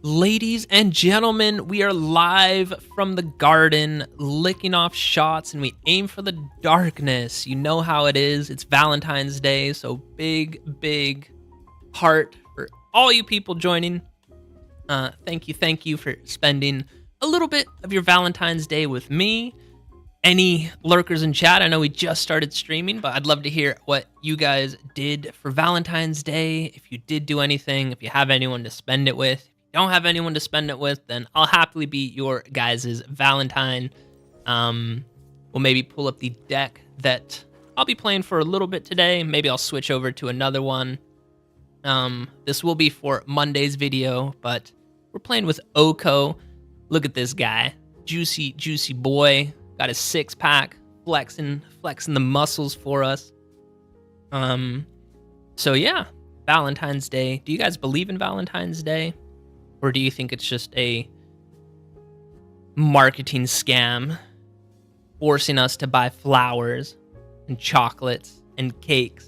Ladies and gentlemen, we are live from the garden, licking off shots, and we aim for the darkness. You know how it is. It's Valentine's Day, so big heart for all you people joining. Thank you for spending a little bit of your Valentine's Day with me. Any lurkers in chat? I know we just started streaming, but I'd love to hear what you guys did for Valentine's Day. If you did do anything, if you have anyone to spend it with. Don't have anyone to spend it with, then I'll happily be your guys' Valentine. We'll maybe pull up the deck that I'll be playing for a little bit today. Maybe I'll switch over to another one. This will be for Monday's video, but we're playing with Oko. Look at this guy. Juicy boy. Got his six-pack, flexing the muscles for us. So yeah, Valentine's Day. Do you guys believe in Valentine's Day? Or do you think it's just a marketing scam forcing us to buy flowers and chocolates and cakes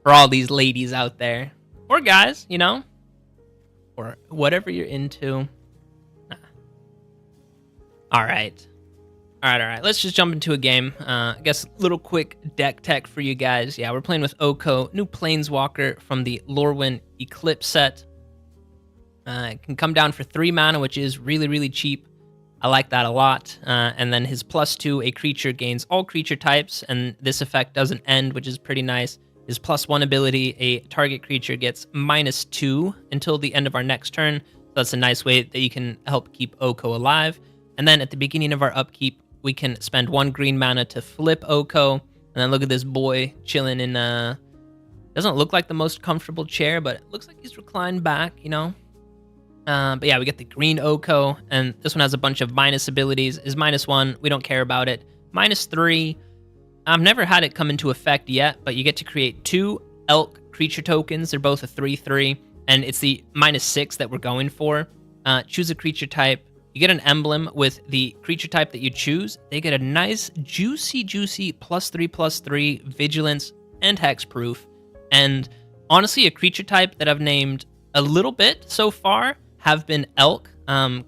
for all these ladies out there? Or guys, you know? Or whatever you're into. Nah. All right. Let's just jump into a game. I guess a little quick deck tech for you guys. Yeah, we're playing with Oko, new Planeswalker from the Lorwyn Eclipse set. It can come down for 3 mana, which is really cheap. I like that a lot. And then his +2, a creature gains all creature types, and this effect doesn't end, which is pretty nice. His +1 ability, a target creature gets -2 until the end of our next turn. So that's a nice way that you can help keep Oko alive. And then at the beginning of our upkeep, we can spend 1 green mana to flip Oko. And then look at this boy chilling in doesn't look like the most comfortable chair, but it looks like he's reclined back, you know? But yeah, we get the green Oko, and this one has a bunch of minus abilities. Is -1, we don't care about it. -3, I've never had it come into effect yet, but you get to create 2 elk creature tokens. They're both a 3/3, and it's the -6 that we're going for. Choose a creature type. You get an emblem with the creature type that you choose. They get a nice, juicy +3/+3 vigilance and hexproof. And honestly, a creature type that I've named a little bit so far have been elk.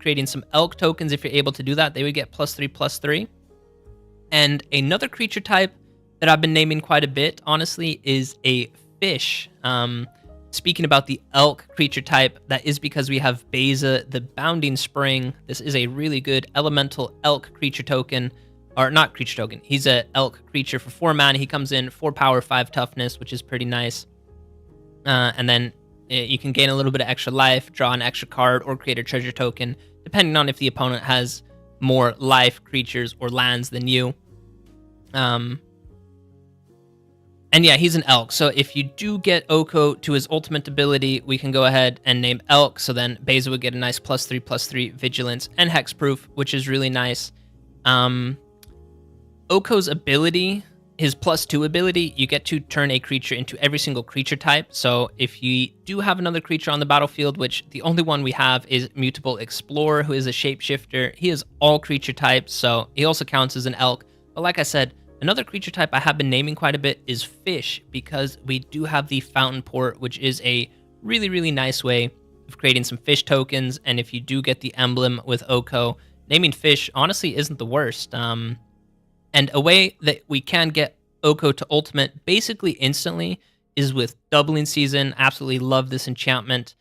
Creating some elk tokens, if you're able to do that, they would get +3/+3. And another creature type that I've been naming quite a bit, honestly, is a fish. Speaking about the elk creature type, that is because we have Beza, the Bounding Spring. This is a really good elemental elk creature token, or not creature token. He's a elk creature for 4 mana. He comes in 4 power, 5 toughness, which is pretty nice. And then you can gain a little bit of extra life, draw an extra card, or create a treasure token, depending on if the opponent has more life, creatures, or lands than you. And yeah, he's an elk. So if you do get Oko to his ultimate ability, we can go ahead and name elk. So then Beza would get a nice +3/+3 vigilance and hexproof, which is really nice. Oko's ability, his +2 ability, you get to turn a creature into every single creature type. So if you do have another creature on the battlefield, which the only one we have is Mutable Explorer, who is a shapeshifter. He is all creature types, so he also counts as an elk. But like I said, another creature type I have been naming quite a bit is fish, because we do have the Fountain Port, which is a really, really nice way of creating some fish tokens. And if you do get the emblem with Oko, naming fish honestly isn't the worst. And a way that we can get Oko to ultimate basically instantly is with Doubling Season. Absolutely love this enchantment.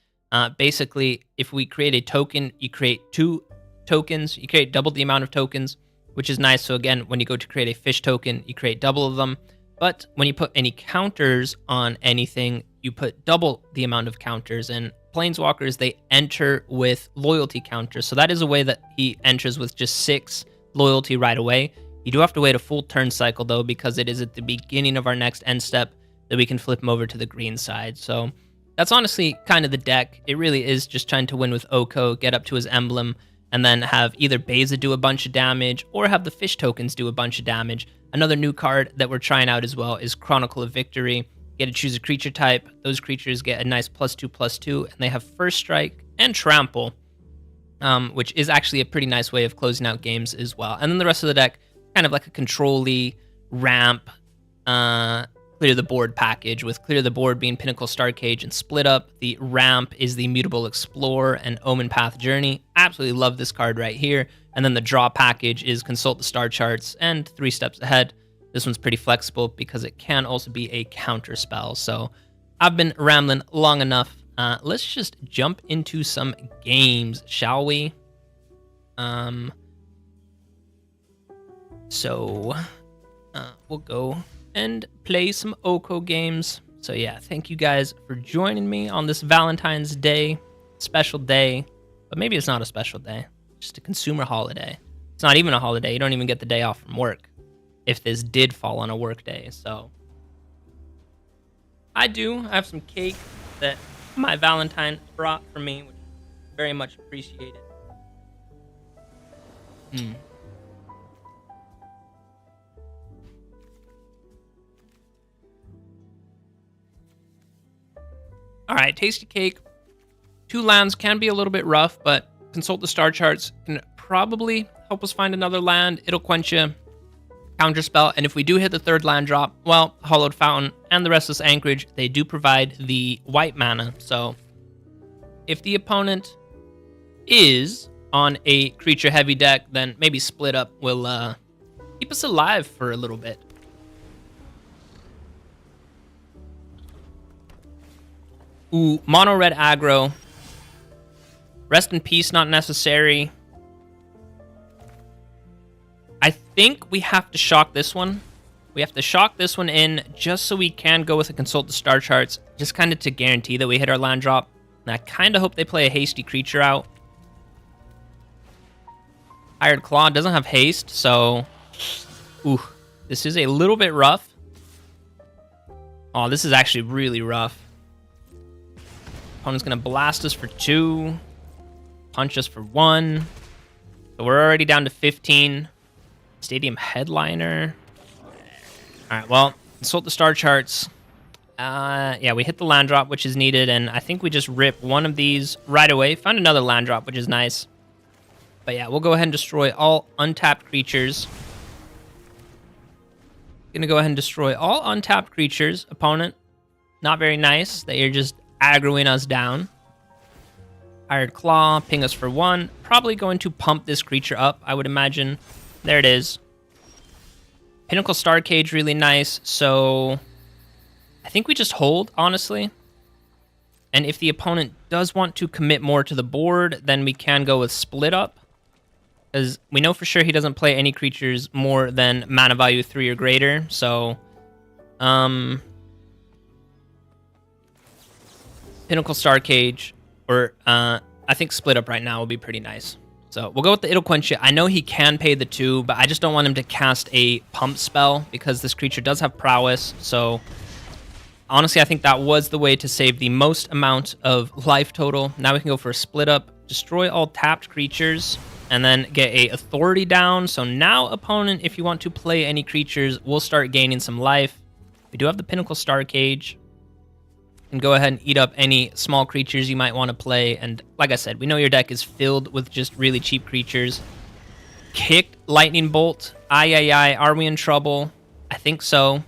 Basically, if we create a token, you create 2 tokens. You create double the amount of tokens, which is nice. So again, when you go to create a fish token, you create double of them. But when you put any counters on anything, you put double the amount of counters. And Planeswalkers, they enter with loyalty counters. So that is a way that he enters with just 6 loyalty right away. You do have to wait a full turn cycle, though, because it is at the beginning of our next end step that we can flip him over to the green side. So that's honestly kind of the deck. It really is just trying to win with Oko, get up to his emblem, and then have either Beza do a bunch of damage or have the fish tokens do a bunch of damage. Another new card that we're trying out as well is Chronicle of Victory. You get to choose a creature type. Those creatures get a nice +2/+2, and they have First Strike and Trample, which is actually a pretty nice way of closing out games as well. And then the rest of the deck, kind of like a control-y ramp, clear the board package, with clear the board being Pinnacle Starcage and Split Up. The ramp is the Mutable Explorer and Omen Path Journey. Absolutely love this card right here. And then the draw package is Consult the Star Charts and 3 Steps Ahead. This one's pretty flexible because it can also be a counter spell. So I've been rambling long enough. Let's just jump into some games, shall we? So we'll go and play some Oko games. So yeah, thank you guys for joining me on this Valentine's Day, special day. But maybe it's not a special day, just a consumer holiday. It's not even a holiday. You don't even get the day off from work if this did fall on a work day. So I have some cake that my Valentine brought for me, which is very much appreciated. All right, tasty cake. 2 lands can be a little bit rough, but Consult the Star Charts can probably help us find another land. It'll quench a counterspell, and if we do hit the 3rd land drop, well, Hallowed Fountain and the Restless Anchorage, they do provide the white mana. So if the opponent is on a creature-heavy deck, then maybe Split Up will keep us alive for a little bit. Ooh, mono red aggro. Rest in peace, not necessary. I think we have to shock this one. We have to shock this one in just so we can go with a Consult the Star Charts, just kind of to guarantee that we hit our land drop. And I kind of hope they play a hasty creature out. Hired Claw doesn't have haste, so... Ooh, this is a little bit rough. Oh, this is actually really rough. Opponent's going to blast us for 2. Punch us for 1. So we're already down to 15. Stadium Headliner. Alright, well, Consult the Star Charts. Yeah, we hit the land drop, which is needed, and I think we just rip one of these right away. Found another land drop, which is nice. But yeah, we'll go ahead and destroy all untapped creatures. Gonna go ahead and destroy all untapped creatures. Opponent, not very nice that you're just aggroing us down. Hired Claw, ping us for 1. Probably going to pump this creature up, I would imagine. There it is. Pinnacle Star Cage, really nice. So I think we just hold, honestly. And if the opponent does want to commit more to the board, then we can go with Split Up. Because we know for sure he doesn't play any creatures more than mana value 3 or greater. So, Pinnacle Star Cage, or I think Split Up right now will be pretty nice. So we'll go with the It'll Quench It. I know he can pay the 2, but I just don't want him to cast a pump spell because this creature does have prowess. So honestly, I think that was the way to save the most amount of life total. Now we can go for a Split Up, destroy all tapped creatures, and then get a authority down. So now, opponent, if you want to play any creatures, we'll start gaining some life. We do have the Pinnacle Star Cage. And go ahead and eat up any small creatures you might want to play. And like I said, we know your deck is filled with just really cheap creatures. Kicked Lightning Bolt. Aye, are we in trouble? I think so.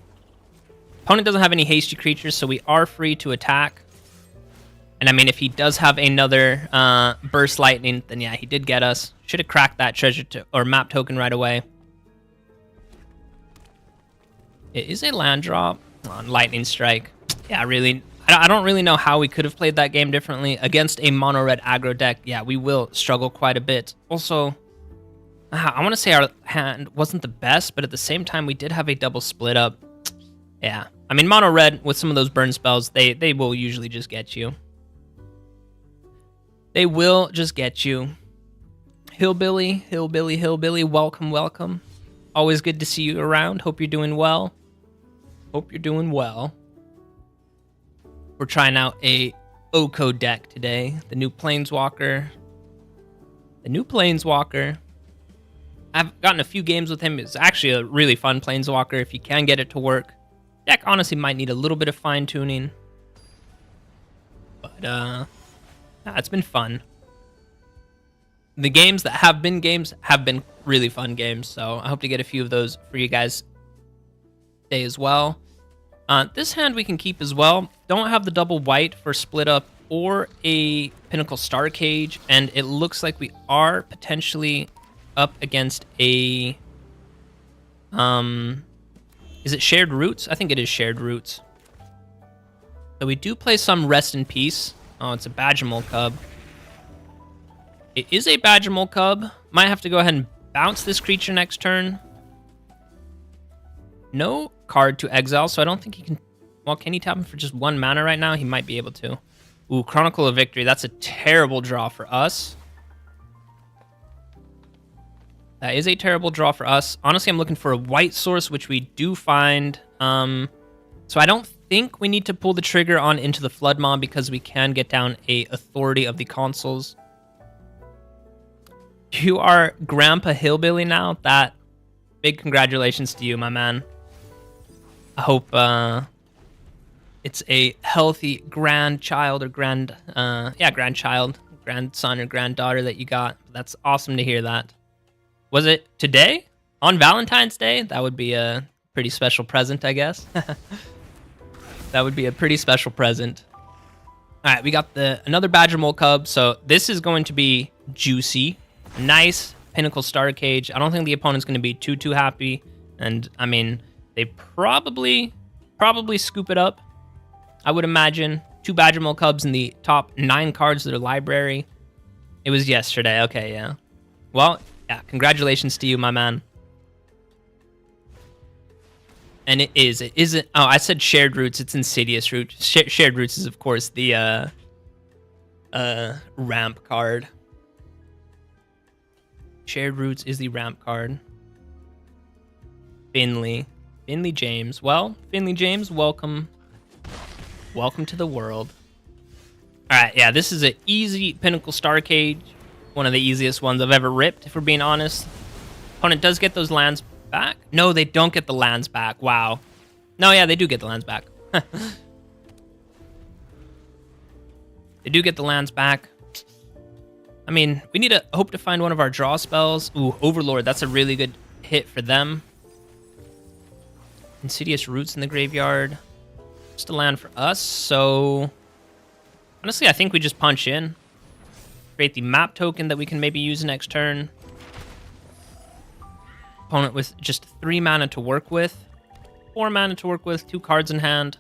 Opponent doesn't have any hasty creatures, so we are free to attack. And I mean, if he does have another Burst Lightning, then yeah, he did get us. Should have cracked that treasure or map token right away. It is a land drop on Lightning Strike. Yeah, really. I don't really know how we could have played that game differently. Against a mono-red aggro deck, yeah, we will struggle quite a bit. Also, I want to say our hand wasn't the best, but at the same time, we did have a double split up. Yeah, I mean, mono-red with some of those burn spells, they will usually just get you. They will just get you. Hillbilly, welcome, welcome. Always good to see you around. Hope you're doing well. Hope you're doing well. We're trying out a Oko deck today. The new Planeswalker. I've gotten a few games with him. It's actually a really fun Planeswalker if you can get it to work. Deck honestly might need a little bit of fine-tuning. But, it's been fun. The games that have been really fun games. So I hope to get a few of those for you guys today as well. This hand we can keep as well. Don't have the double white for Split Up or a Pinnacle Star Cage, and it looks like we are potentially up against a... is it Shared Roots? I think it is Shared Roots. So we do play some Rest in Peace. Oh, it's a Badgermole Cub. It is a Badgermole Cub. Might have to go ahead and bounce this creature next turn. No card to exile, so I don't think he can... Well, can he tap him for just 1 mana right now? He might be able to. Ooh, Chronicle of Victory. That's a terrible draw for us. That is a terrible draw for us. Honestly, I'm looking for a white source, which we do find. So I don't think we need to pull the trigger on Into the Flood Mob because we can get down a Authority of the Consuls. You are Grandpa Hillbilly now. That big congratulations to you, my man. I hope it's a healthy grandchild or grandchild, grandson or granddaughter that you got. That's awesome to hear that. Was it today? On Valentine's Day? That would be a pretty special present, I guess. That would be a pretty special present. All right, we got another Badgermole Cub. So this is going to be juicy. Nice Pinnacle Star Cage. I don't think the opponent's going to be too happy. And I mean, they probably scoop it up. I would imagine 2 Badgermole Cubs in the top 9 cards of their library. It was yesterday. Okay, yeah. Well, yeah, congratulations to you, my man. And it isn't. Oh, I said Shared Roots. It's Insidious Roots. Shared Roots is, of course, the ramp card. Shared Roots is the ramp card. Finley James. Well, Finley James, welcome to the world. All right, yeah, this is an easy Pinnacle Star Cage. One of the easiest ones I've ever ripped, if we're being honest. Opponent does get those lands back. No, they don't get the lands back. Wow. No, yeah, they do get the lands back. They do get the lands back. I mean, we need to hope to find one of our draw spells. Ooh, Overlord. That's a really good hit for them. Insidious Roots in the graveyard. Just a land for us, so... Honestly, I think we just punch in. Create the map token that we can maybe use next turn. Opponent with just 3 mana to work with. 4 mana to work with, 2 cards in hand.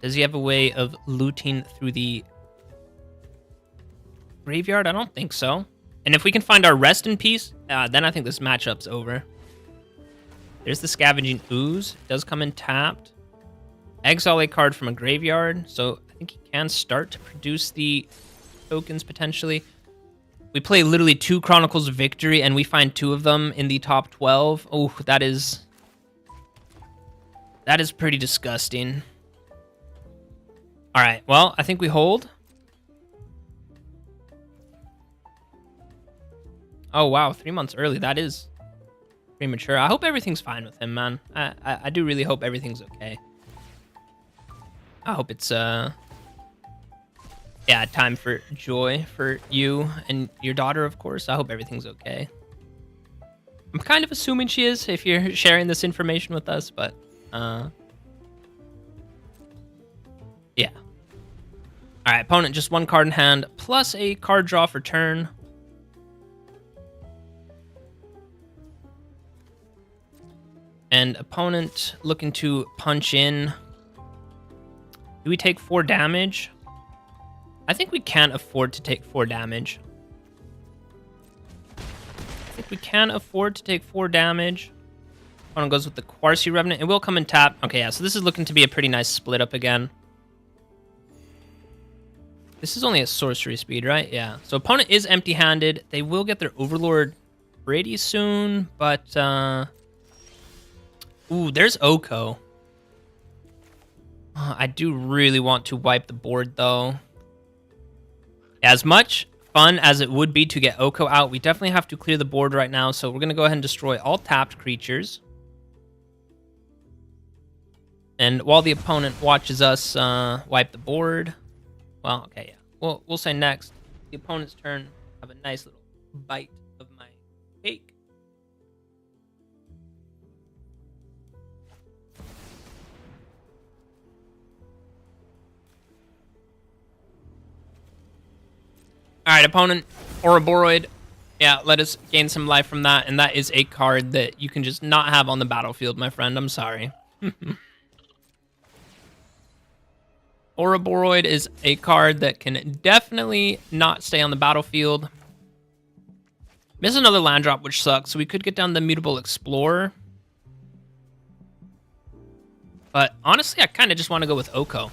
Does he have a way of looting through the graveyard? I don't think so. And if we can find our Rest in Peace, then I think this matchup's over. There's the Scavenging Ooze. It does come in tapped. Exile a card from a graveyard, so I think he can start to produce the tokens potentially. We play literally 2 Chronicles of Victory, and we find 2 of them in the top 12. Oh, that is pretty disgusting. All right, well, I think we hold. Oh, wow, 3 months early. That is premature. I hope everything's fine with him, man. I do really hope everything's okay. I hope it's, yeah, time for joy for you and your daughter, of course. I hope everything's okay. I'm kind of assuming she is if you're sharing this information with us, but, yeah. All right, opponent, just 1 card in hand, plus a card draw for turn. And opponent looking to punch in. Do we take 4 damage? I think we can't afford to take 4 damage. I think we can afford to take 4 damage. Opponent goes with the Quarcy Revenant. It will come in tap. Okay, yeah, so this is looking to be a pretty nice split up again. This is only at sorcery speed, right? Yeah. So opponent is empty-handed. They will get their Overlord pretty soon, but... Ooh, there's Oko. I do really want to wipe the board, though. As much fun as it would be to get Oko out, we definitely have to clear the board right now, so we're going to go ahead and destroy all tapped creatures. And while the opponent watches us wipe the board... Well, okay, yeah. We'll say next. The opponent's turn. Have a nice little bite of my cake. All right, opponent, Ouroboros. Yeah, let us gain some life from that, and that is a card that you can just not have on the battlefield, my friend. I'm sorry. Ouroboros is a card that can definitely not stay on the battlefield. Miss another land drop, which sucks, so we could get down the Mutable Explorer. But honestly, I kind of just want to go with Oko.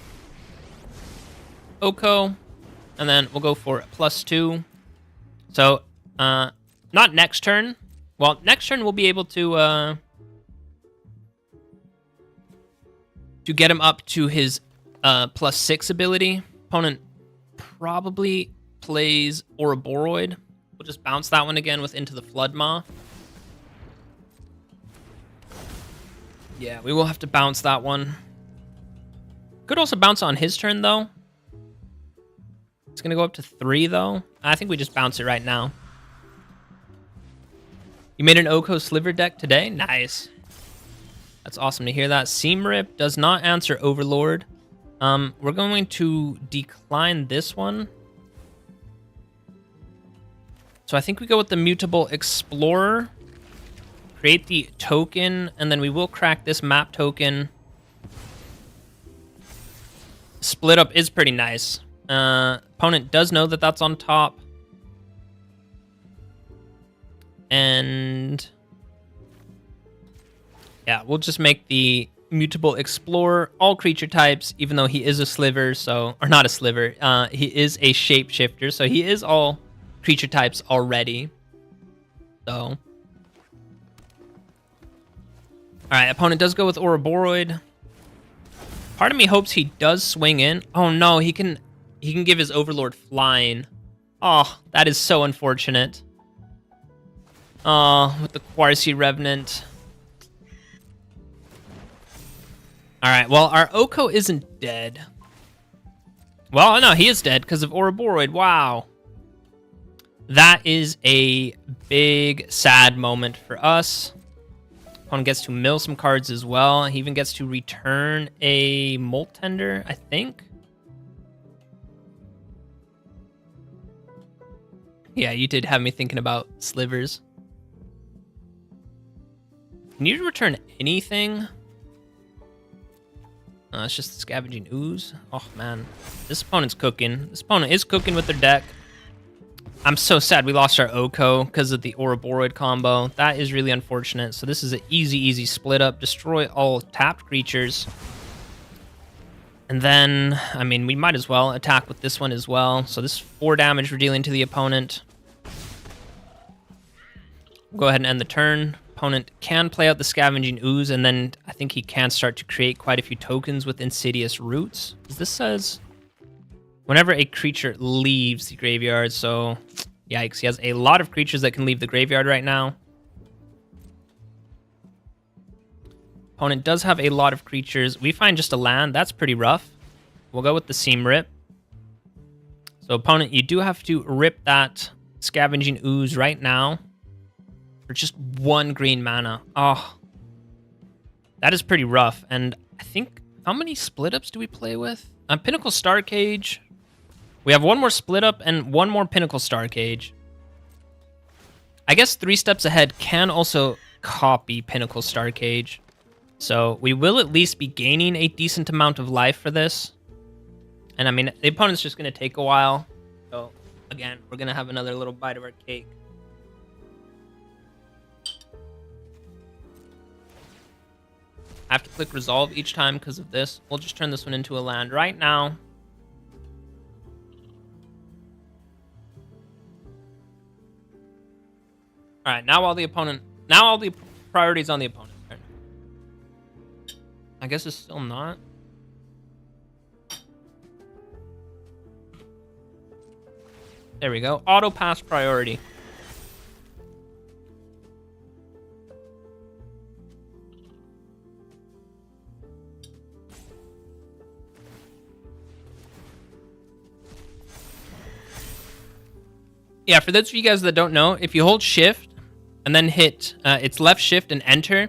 Oko. And then we'll go for +2. So, not next turn. Well, next turn we'll be able to get him up to his +6 ability. Opponent probably plays Ouroboros. We'll just bounce that one again with Into the Floodmaw. Yeah, we will have to bounce that one. Could also bounce on his turn, though. It's going to go up to 3, though. I think we just bounce it right now. You made an Oko Sliver deck today? Nice. That's awesome to hear that. Seam Rip does not answer Overlord. We're going to decline this one. So I think we go with the Mutable Explorer. Create the token, and then we will crack this map token. Split up is pretty nice. Opponent does know that that's on top. And yeah, we'll just make the Mutable Explorer all creature types, even though he is a sliver, so, or not a sliver, he is a shapeshifter, so he is all creature types already. So, alright, opponent does go with Ouroboros. Part of me hopes he does swing in. Oh no, he can give his Overlord flying. Oh, that is so unfortunate. Oh, with the Quarcy Revenant. Alright, well, our Oko isn't dead. Well, no, he is dead because of Ouroboros. Wow. That is a big, sad moment for us. Opponent gets to mill some cards as well. He even gets to return a Molt Tender, I think. Yeah, you did have me thinking about slivers. Can you return anything? It's just the Scavenging Ooze. Oh, man. This opponent's cooking. This opponent is cooking with their deck. I'm so sad we lost our Oko because of the Ouroboros combo. That is really unfortunate. So this is an easy split up. Destroy all tapped creatures. And then, I mean, we might as well attack with this one as well. So this is 4 damage we're dealing to the opponent. We'll go ahead and end the turn. Opponent can play out the Scavenging Ooze, and then I think he can start to create quite a few tokens with Insidious Roots. This says whenever a creature leaves the graveyard, so yikes. He has a lot of creatures that can leave the graveyard right now. Opponent does have a lot of creatures. We find just a land. That's pretty rough. We'll go with the Seam Rip. So opponent, you do have to rip that Scavenging Ooze right now for just 1 green mana. Oh, that is pretty rough. And I think, how many split ups do we play with? Pinnacle Star Cage. We have 1 more split up and 1 more Pinnacle Star Cage. I guess 3 Steps Ahead can also copy Pinnacle Star Cage. So we will at least be gaining a decent amount of life for this. And I mean, the opponent's just going to take a while. So again, we're going to have another little bite of our cake. I have to click resolve each time because of this. We'll just turn this one into a land right now. All right, now all the priorities on the opponent. I guess it's still not. There we go. Auto pass priority. Yeah, for those of you guys that don't know, if you hold shift and then hit it's left shift and enter,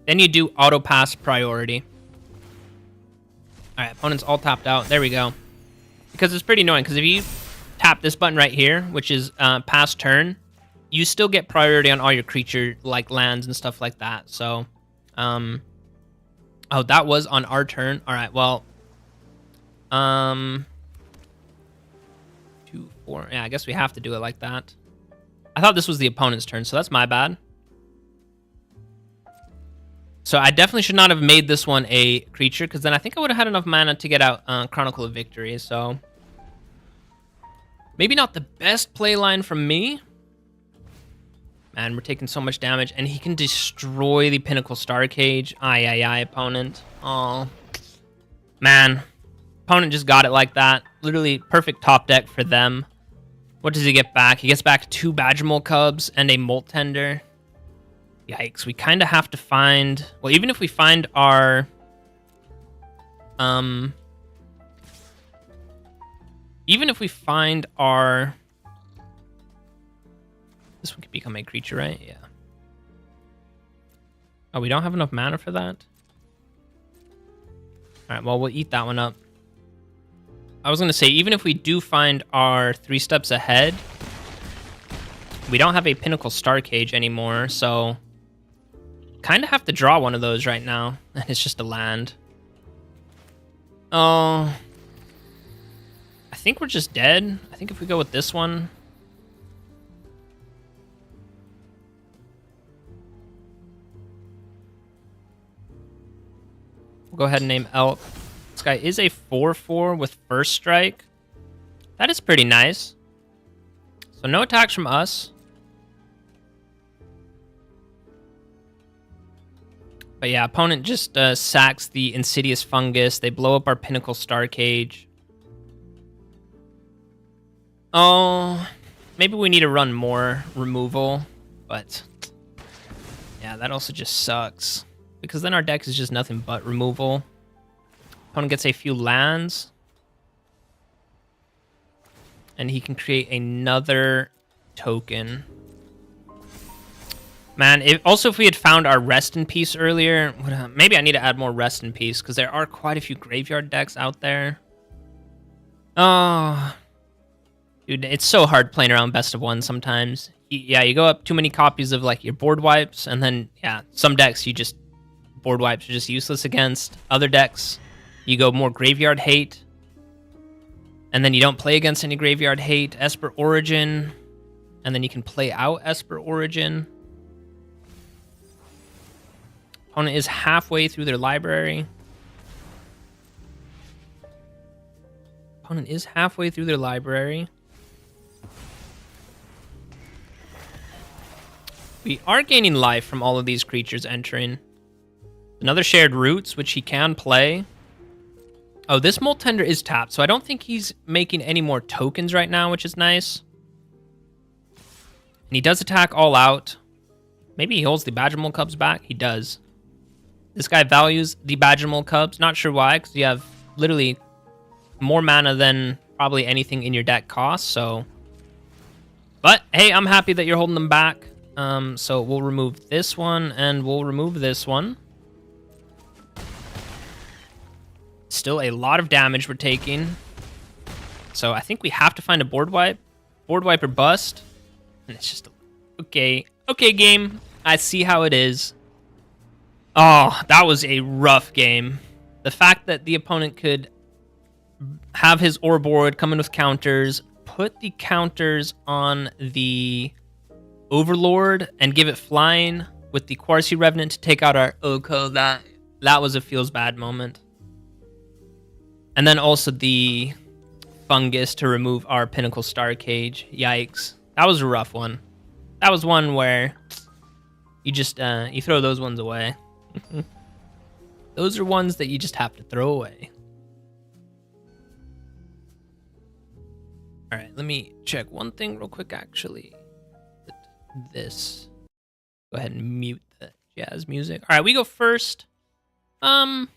then you do auto pass priority. All right, opponent's all tapped out. There we go. Because it's pretty annoying, because if you tap this button right here, which is pass turn, you still get priority on all your creature, like lands and stuff like that. So, oh, that was on our turn. All right, well, 2, 4. Yeah, I guess we have to do it like that. I thought this was the opponent's turn, so that's my bad. So I definitely should not have made this one a creature, because then I think I would have had enough mana to get out Chronicle of Victory. So maybe not the best play line from me. Man, we're taking so much damage, and he can destroy the Pinnacle Star Cage. Aye, opponent. Oh, man. Opponent just got it like that. Literally perfect top deck for them. What does he get back? He gets back 2 Badgermole Cubs and a Molt Tender. Yikes, we kind of have to find... Well, even if we find our... Even if we find our... This one could become a creature, right? Yeah. Oh, we don't have enough mana for that? Alright, well, we'll eat that one up. I was going to say, even if we do find our 3 Steps Ahead, we don't have a Pinnacle Star Cage anymore, so... Kind of have to draw one of those right now. And it's just a land. Oh. I think we're just dead. I think if we go with this one... We'll go ahead and name Elk. This guy is a 4/4 with First Strike. That is pretty nice. So no attacks from us. But yeah, opponent just sacks the Insidious Fungus. They blow up our Pinnacle Star Cage. Oh, maybe we need to run more removal. But yeah, that also just sucks. Because then our deck is just nothing but removal. Opponent gets a few lands. And he can create another token. Man, if we had found our Rest in Peace earlier, maybe I need to add more Rest in Peace, because there are quite a few graveyard decks out there. Oh, dude, it's so hard playing around best of one sometimes. Yeah, you go up too many copies of like your board wipes, and then yeah, some decks board wipes are just useless against. Other decks, you go more graveyard hate, and then you don't play against any graveyard hate. Esper Origin, and then you can play out Esper Origin. Opponent is halfway through their library. Opponent is halfway through their library. We are gaining life from all of these creatures entering. Another Shared Roots, which he can play. Oh, this Moltender is tapped, so I don't think he's making any more tokens right now, which is nice. And he does attack all out. Maybe he holds the Badgermole Cubs back. He does. This guy values the Badgermole Cubs. Not sure why, because you have literally more mana than probably anything in your deck costs, so... But, hey, I'm happy that you're holding them back. So we'll remove this one, and we'll remove this one. Still a lot of damage we're taking. So I think we have to find a board wipe. Board wipe or bust. And it's just... Okay. Okay, game. I see how it is. Oh, that was a rough game. The fact that the opponent could have his ore board come in with counters, put the counters on the Overlord, and give it flying with the Quartzy Revenant to take out our Oko, that was a feels bad moment. And then also the Fungus to remove our Pinnacle Star Cage. Yikes. That was a rough one. That was one where you just, you throw those ones away. Those are ones that you just have to throw away. All right, let me check one thing real quick, actually. This. Go ahead and mute the jazz music. All right, we go first. I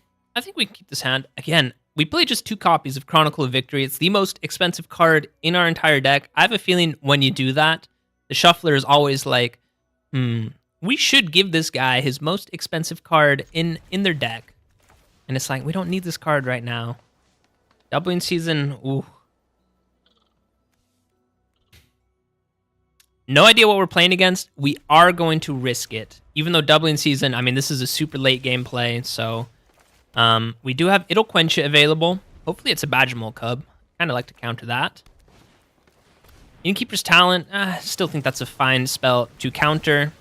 think we can keep this hand. Again, we play just 2 copies of Chronicle of Victory. It's the most expensive card in our entire deck. I have a feeling when you do that, the shuffler is always like, we should give this guy his most expensive card in their deck. And it's like, we don't need this card right now. Doubling Season, ooh. No idea what we're playing against. We are going to risk it. Even though Doubling Season, I mean, this is a super late game play, so... we do have Idlequencha available. Hopefully it's a Badgermole Cub. Kind of like to counter that. Innkeeper's Talent, still think that's a fine spell to counter.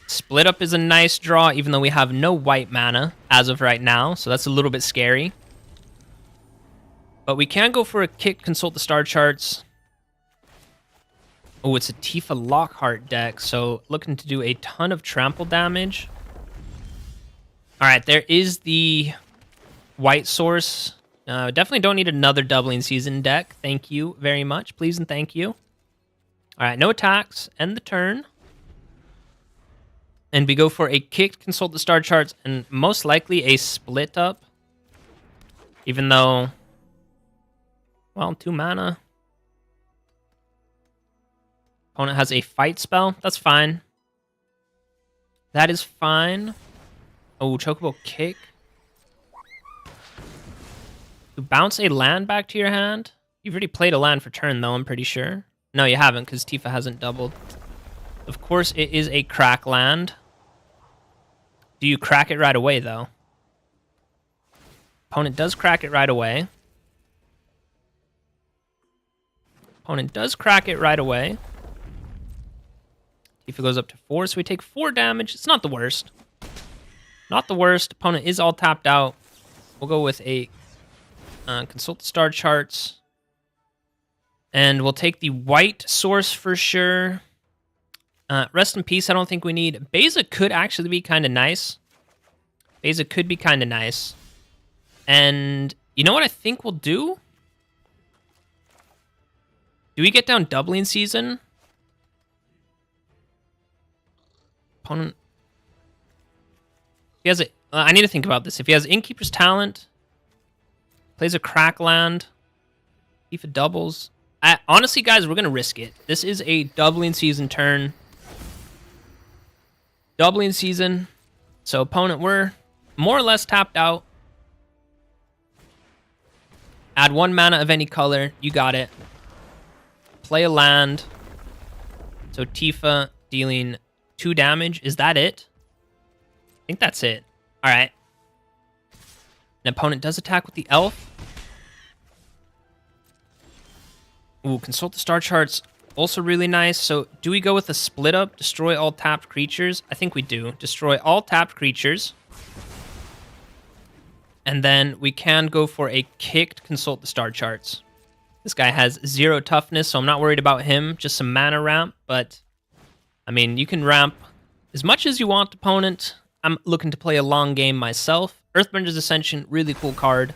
Split Up is a nice draw, even though we have no white mana as of right now, so that's a little bit scary. But we can go for a kick, consult the star charts. Oh, it's a Tifa Lockhart deck, so looking to do a ton of trample damage. All right, there is the white source. Definitely don't need another Doubling Season deck. Thank you very much. Please and thank you. All right, no attacks. End the turn. And we go for a kick, consult the star charts, and most likely a split up. Even though, well, 2 mana. Opponent has a fight spell. That's fine. That is fine. Oh, Chocobo Kick. You bounce a land back to your hand. You've already played a land for turn, though, I'm pretty sure. No, you haven't, because Tifa hasn't doubled. Of course, it is a crack land. Do you crack it right away, though? Opponent does crack it right away. Opponent does crack it right away. Tifa goes up to 4, so we take 4 damage. It's not the worst. Not the worst. Opponent is all tapped out. We'll go with a consult the star charts. And we'll take the white source for sure. Rest in Peace, I don't think we need. Beza could actually be kind of nice. Beza could be kind of nice. And you know what I think we'll do? Do we get down Doubling Season? Opponent... He has a... I need to think about this. If he has Innkeeper's Talent, plays a crack land, Tifa doubles. Honestly, guys, we're going to risk it. This is a doubling season turn. Doubling season. So, opponent, we're more or less tapped out. Add 1 mana of any color. You got it. Play a land. So, Tifa dealing 2 damage. Is that it? I think that's it. All right. An opponent does attack with the elf. Ooh, consult the star charts. Also really nice. So do we go with a split up? Destroy all tapped creatures? I think we do. Destroy all tapped creatures. And then we can go for a kicked consult the star charts. This guy has 0 toughness, so I'm not worried about him. Just some mana ramp, but I mean, you can ramp as much as you want, opponent. I'm looking to play a long game myself. Earthbender's Ascension, really cool card.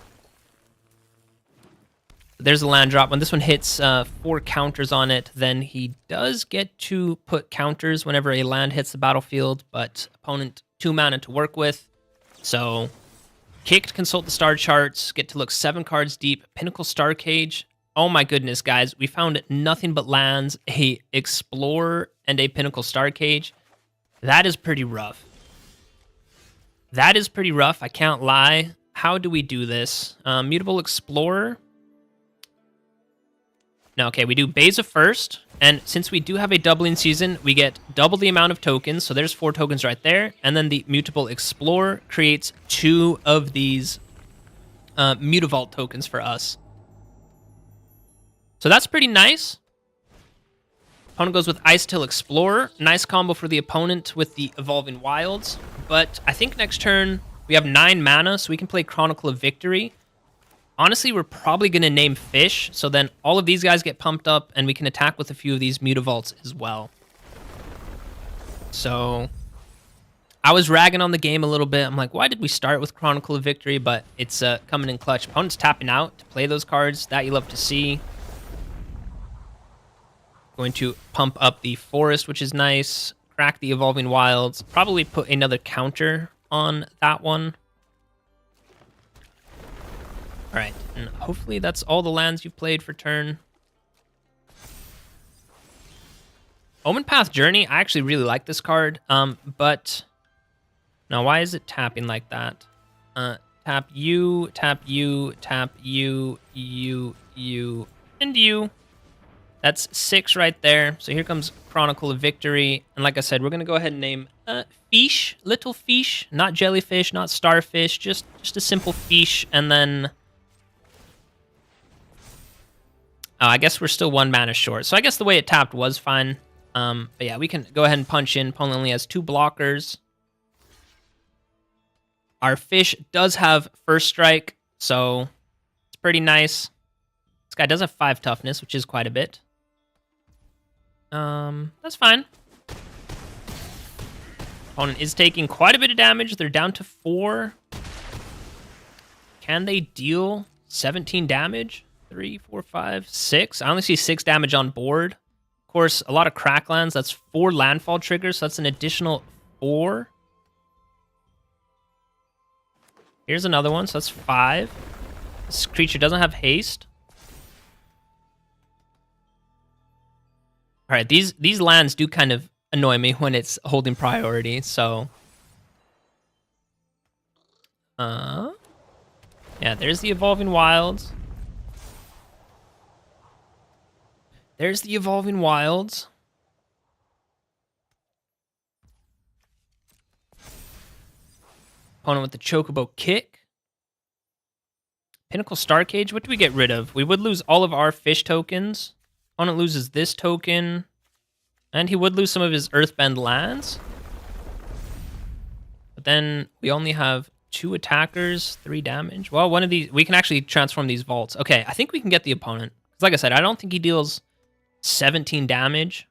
There's a land drop. When this one hits 4 counters on it, then he does get to put counters whenever a land hits the battlefield, but opponent 2 mana to work with. So, kicked, consult the star charts, get to look 7 cards deep, Pinnacle Star Cage. Oh my goodness, guys. We found nothing but lands, a Explorer, and a Pinnacle Star Cage. That is pretty rough. That is pretty rough, I can't lie. How do we do this? Mutable Explorer. No, okay, we do Beza first, and since we do have a doubling season, we get double the amount of tokens, so there's 4 tokens right there, and then the Mutable Explorer creates 2 of these Mutavault tokens for us. So that's pretty nice. Opponent goes with Ice Till Explorer. Nice combo for the opponent with the Evolving Wilds, but I think next turn we have 9 mana, so we can play Chronicle of Victory. Honestly, we're probably going to name Fish, so then all of these guys get pumped up, and we can attack with a few of these Mutavaults as well. So, I was ragging on the game a little bit. I'm like, why did we start with Chronicle of Victory? But it's coming in clutch. Opponent's tapping out to play those cards. That you love to see. Going to pump up the Forest, which is nice. Crack the Evolving Wilds. Probably put another counter on that one. All right, and hopefully that's all the lands you've played for turn. Omen Path Journey, I actually really like this card, but now why is it tapping like that? Tap you, tap you, tap you, you, and you. That's 6 right there. So here comes Chronicle of Victory, and like I said, we're gonna go ahead and name Fish, little fish, not jellyfish, not starfish, just a simple fish, and then. I guess we're still 1 mana short. So I guess the way it tapped was fine. But yeah, we can go ahead and punch in. Opponent only has 2 blockers. Our fish does have first strike, so it's pretty nice. This guy does have 5 toughness, which is quite a bit. That's fine. Opponent is taking quite a bit of damage. They're down to 4. Can they deal 17 damage? 3, 4, 5, 6. I only see 6 damage on board. Of course, a lot of cracklands. That's 4 landfall triggers, so that's an additional 4. Here's another one, so that's 5. This creature doesn't have haste. All right, these lands do kind of annoy me when it's holding priority, so... yeah, there's the Evolving Wilds. There's the Evolving Wilds. Opponent with the Chocobo Kick. Pinnacle Star Cage. What do we get rid of? We would lose all of our fish tokens. Opponent loses this token. And he would lose some of his Earthbend lands. But then we only have 2 attackers, 3 damage. Well, one of these... We can actually transform these vaults. Okay, I think we can get the opponent. Because like I said, I don't think he deals 17 damage.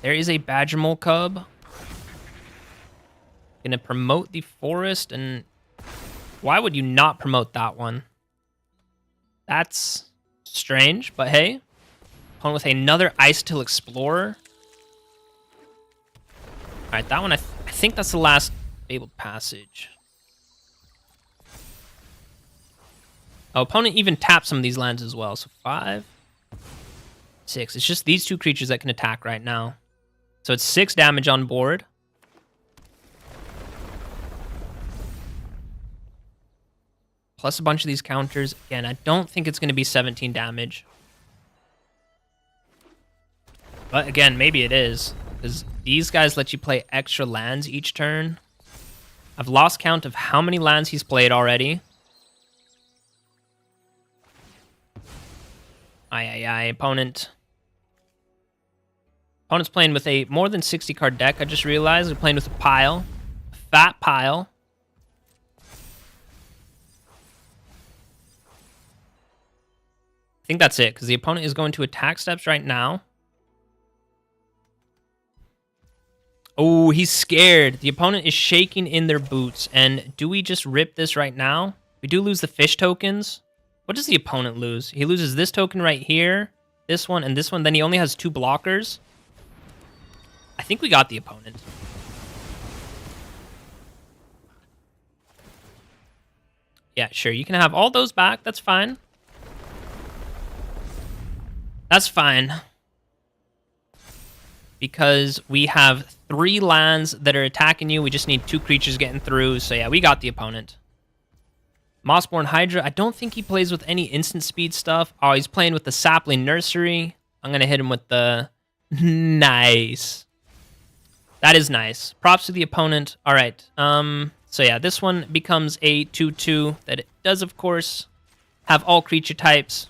There is a Badgermole Cub. Gonna promote the Forest, and why would you not promote that one? That's strange, but hey. Opponent with another Ice Till Explorer. Alright, that one, I think that's the last Fabled Passage. Oh, opponent even tapped some of these lands as well. So 5, 6. It's just these two creatures that can attack right now. So it's 6 damage on board. Plus a bunch of these counters. Again, I don't think it's going to be 17 damage. But again, maybe it is. Because these guys let you play extra lands each turn. I've lost count of how many lands he's played already. Opponent. Opponent's playing with a more than 60 card deck. I just realized they're playing with a pile. A fat pile. I think that's it, because the opponent is going to attack steps right now. Oh, he's scared. The opponent is shaking in their boots. And do we just rip this right now? We do lose the fish tokens. What does the opponent lose? He loses this token right here, this one, and this one. Then he only has 2 blockers. I think we got the opponent. Yeah, sure. You can have all those back. That's fine. That's fine. Because we have 3 lands that are attacking you. We just need 2 creatures getting through. So yeah, we got the opponent. Mossborn Hydra. I don't think he plays with any instant speed stuff. Oh, he's playing with the Sapling Nursery. I'm going to hit him with the... Nice. That is nice. Props to the opponent. All right. So yeah, this one becomes a 2/2 that it does, of course, have all creature types.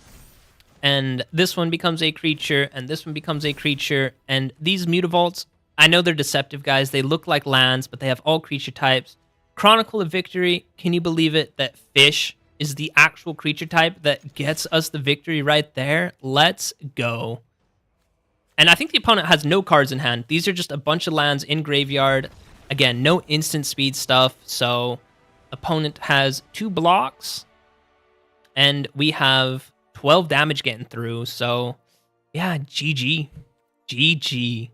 And this one becomes a creature, and this one becomes a creature. And these Mutavaults, I know they're deceptive, guys. They look like lands, but they have all creature types. Chronicle of Victory, can you believe it? That fish is the actual creature type that gets us the victory right there. Let's go. And I think the opponent has no cards in hand. These are just a bunch of lands in graveyard. Again, no instant speed stuff. So opponent has 2 blocks, and we have 12 damage getting through. So yeah, GG. GG.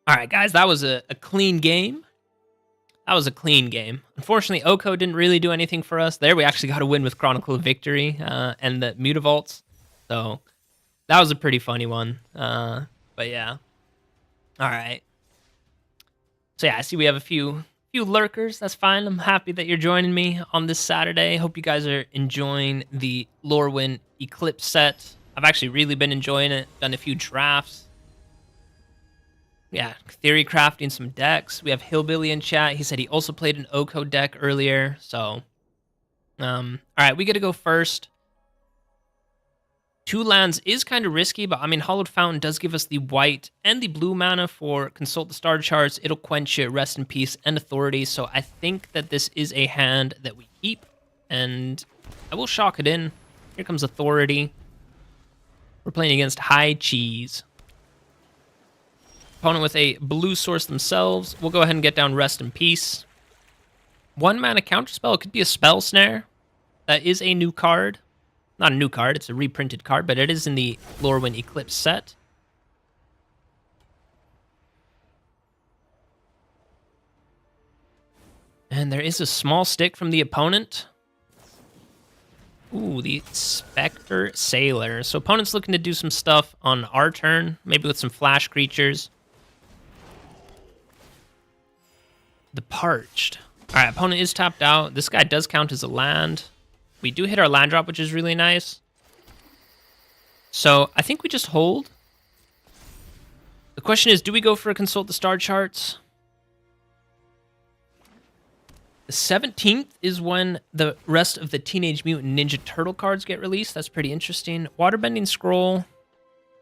All right, guys, that was a clean game. That was a clean game. Unfortunately, Oko didn't really do anything for us. There, we actually got a win with Chronicle of Victory and the Mutavaults. So that was a pretty funny one. But yeah. All right. So yeah, I see we have a few lurkers. That's fine. I'm happy that you're joining me on this Saturday. Hope you guys are enjoying the Lorwyn Eclipse set. I've actually really been enjoying it. Done a few drafts. Yeah, theory crafting some decks. We have Hillbilly in chat. He said he also played an Oko deck earlier. So, all right, we get to go first. 2 lands is kind of risky, but I mean, Hallowed Fountain does give us the white and the blue mana for Consult the Star Charts. It'll quench it, Rest in Peace, and Authority. So I think that this is a hand that we keep, and I will shock it in. Here comes Authority. We're playing against High Cheese. Opponent with a blue source themselves. We'll go ahead and get down Rest in Peace. 1 mana counterspell. It could be a Spell Snare. That is a new card. Not a new card, it's a reprinted card, but it is in the Lorwyn Eclipse set. And there is a small stick from the opponent. Ooh, the Spectre Sailor. So opponent's looking to do some stuff on our turn, maybe with some flash creatures. The Parched. All right, opponent is tapped out. This guy does count as a land. We do hit our land drop, which is really nice. So I think we just hold. The question is, do we go for a Consult the Star Charts? The 17th is when the rest of the Teenage Mutant Ninja Turtle cards get released. That's pretty interesting. Waterbending Scroll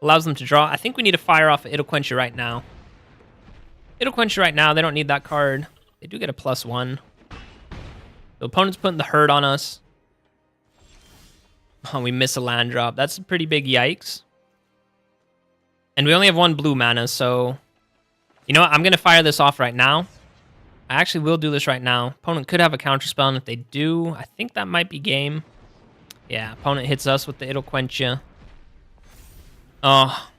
allows them to draw. I think we need to fire off It'll Quench You right now. It'll Quench You right now. They don't need that card. They do get a +1. The opponent's putting the hurt on us. Oh, we miss a land drop. That's a pretty big yikes. And we only have 1 blue mana, so... You know what? I'm going to fire this off right now. I actually will do this right now. Opponent could have a counterspell, and if they do, I think that might be game. Yeah, opponent hits us with the It'll Quench Ya. Oh.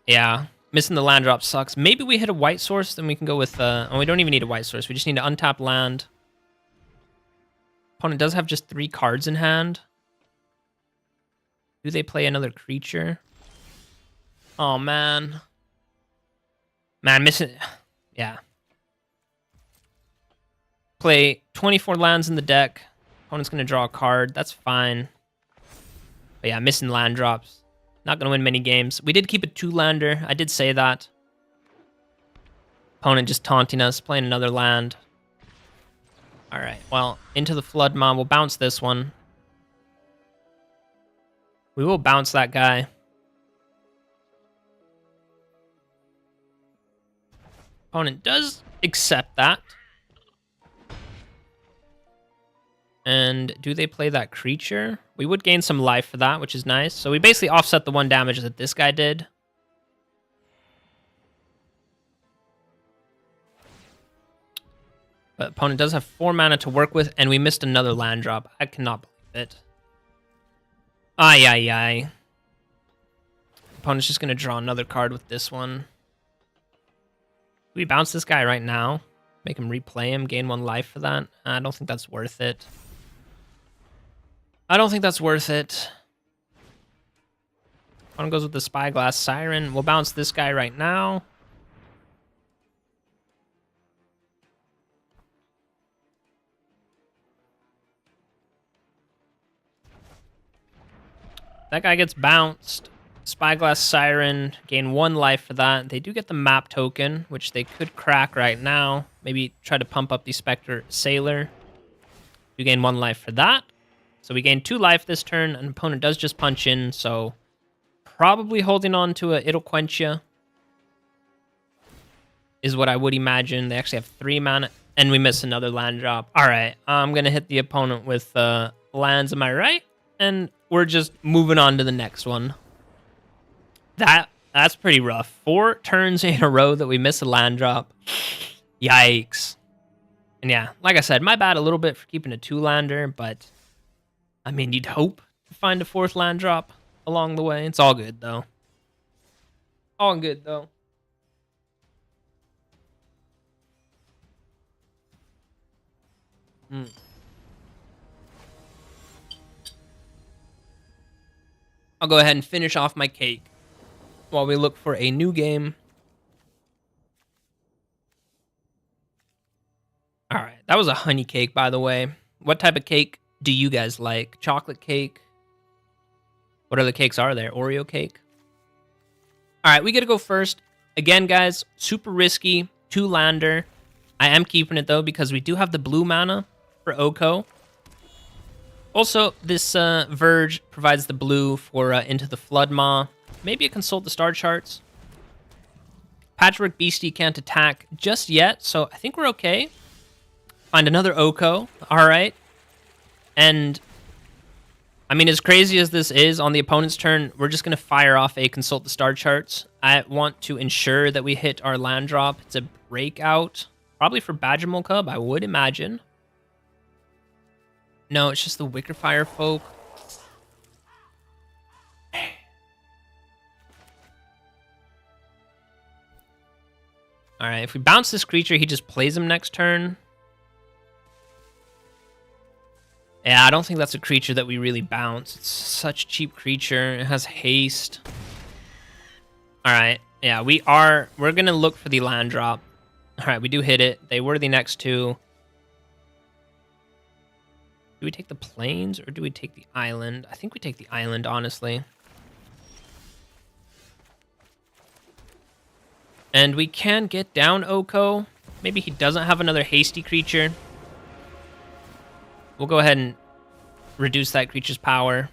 Yeah, missing the land drop sucks. Maybe we hit a white source, then we can go with... Oh, we don't even need a white source. We just need to untap land. Opponent does have just 3 cards in hand. Do they play another creature? Oh, man. Man, missing... Yeah. Play 24 lands in the deck. Opponent's going to draw a card. That's fine. But yeah, missing land drops. Not going to win many games. We did keep a 2-lander. I did say that. Opponent just taunting us, playing another land. All right, well, into the Flood Mob. We'll bounce this one. We will bounce that guy. Opponent does accept that. And do they play that creature? We would gain some life for that, which is nice. So we basically offset the 1 damage that this guy did. But opponent does have 4 mana to work with, and we missed another land drop. I cannot believe it. Ay, ay, ay. Opponent's just going to draw another card with this one. Do we bounce this guy right now? Make him replay him, gain 1 life for that? I don't think that's worth it. I don't think that's worth it. Opponent goes with the Spyglass Siren. We'll bounce this guy right now. That guy gets bounced. Spyglass Siren, gain 1 life for that. They do get the map token, which they could crack right now. Maybe try to pump up the Spectre Sailor. You gain 1 life for that. So we gain 2 life this turn. An opponent does just punch in, so probably holding on to a It'll Quench Ya is what I would imagine. They actually have 3 mana, and we miss another land drop. All right, I'm going to hit the opponent with lands, am I right? And we're just moving on to the next one. That's pretty rough. 4 turns in a row that we miss a land drop. Yikes. And yeah, like I said, my bad a little bit for keeping a 2-lander, but I mean, you'd hope to find a 4th land drop along the way. It's all good, though. All good, though. I'll go ahead and finish off my cake while we look for a new game. All right, that was a honey cake, by the way. What type of cake do you guys like? Chocolate cake? What other cakes are there? Oreo cake? All right, we got to go first. Again, guys, super risky, 2-lander. I am keeping it, though, because we do have the blue mana for Oko. Also, this Verge provides the blue for Into the Flood Maw. Maybe a Consult the Star Charts. Patchwork Beastie can't attack just yet, so I think we're okay. Find another Oko. All right. And, I mean, as crazy as this is, on the opponent's turn, we're just going to fire off a Consult the Star Charts. I want to ensure that we hit our land drop. It's a breakout. Probably for Badgermole Cub, I would imagine. No, it's just the Wickerfire Folk. Alright, if we bounce this creature, he just plays him next turn. Yeah, I don't think that's a creature that we really bounce. It's such a cheap creature. It has haste. Alright, yeah, we're going to look for the land drop. Alright, we do hit it. They were the next 2. Do we take the plains or do we take the island? I think we take the island, honestly. And we can get down Oko. Maybe he doesn't have another hasty creature. We'll go ahead and reduce that creature's power.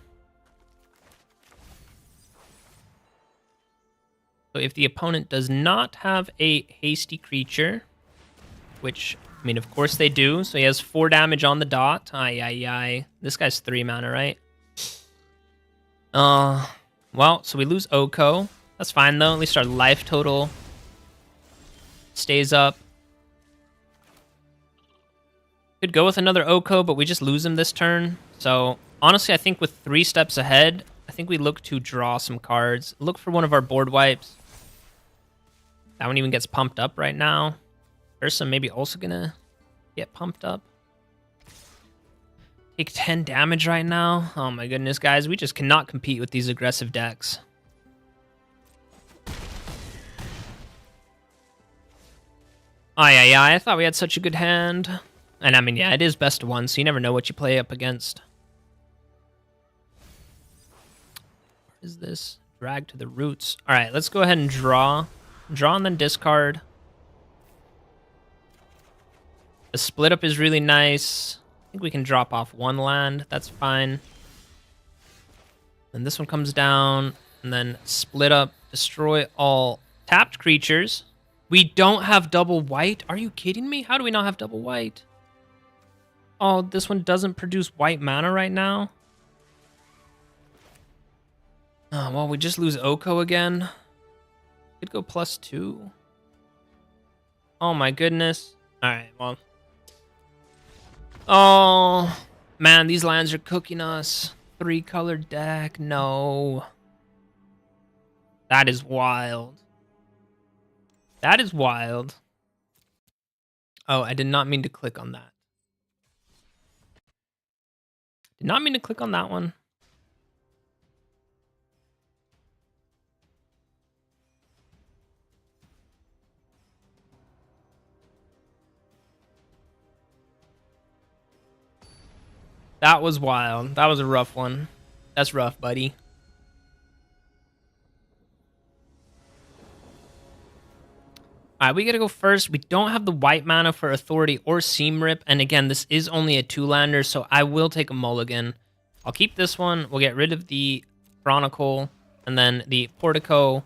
So if the opponent does not have a hasty creature, which, I mean, of course they do. So he has 4 damage on the dot. Ay, ay, ay. This guy's 3 mana, right? Well, so we lose Oko. That's fine, though. At least our life total stays up. Could go with another Oko, but we just lose him this turn. So, honestly, I think with 3 steps ahead, I think we look to draw some cards. Look for one of our board wipes. That one even gets pumped up right now. Ursa maybe also gonna get pumped up. Take 10 damage right now. Oh my goodness, guys. We just cannot compete with these aggressive decks. Oh, yeah. I thought we had such a good hand. And I mean, yeah, it is best of one, so you never know what you play up against. What is this? Drag to the roots. All right, let's go ahead and draw. Draw and then discard. The split up is really nice. I think we can drop off one land. That's fine. Then this one comes down. And then split up. Destroy all tapped creatures. We don't have double white? Are you kidding me? How do we not have double white? Oh, this one doesn't produce white mana right now? Oh, well, we just lose Oko again. Could go +2. Oh my goodness. Alright, well. Oh, man, these lands are cooking us. 3-color deck, no. That is wild. That is wild. Oh, I did not mean to click on that. Did not mean to click on that one. That was wild. That was a rough one. That's rough, buddy. All right, we gotta go first. We don't have the white mana for Authority or Seam Rip. And again, this is only a 2-lander, so I will take a mulligan. I'll keep this one. We'll get rid of the Chronicle and then the Portico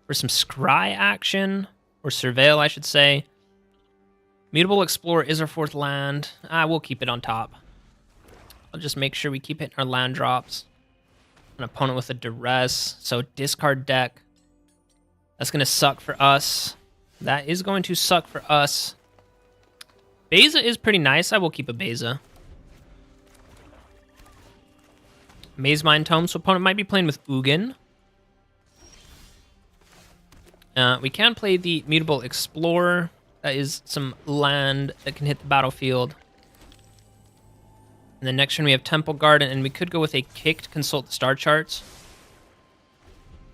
for some Scry action, or Surveil, I should say. Mutable Explorer is our 4th land. We'll keep it on top. I'll just make sure we keep hitting our land drops. An opponent with a Duress, so discard deck. That's going to suck for us. That is going to suck for us. Beza is pretty nice. I will keep a Beza. Maze Mind Tome, so opponent might be playing with Ugin. We can play the Mutable Explorer. That is some land that can hit the battlefield. And then next turn we have Temple Garden, and we could go with a kicked Consult the Star Charts.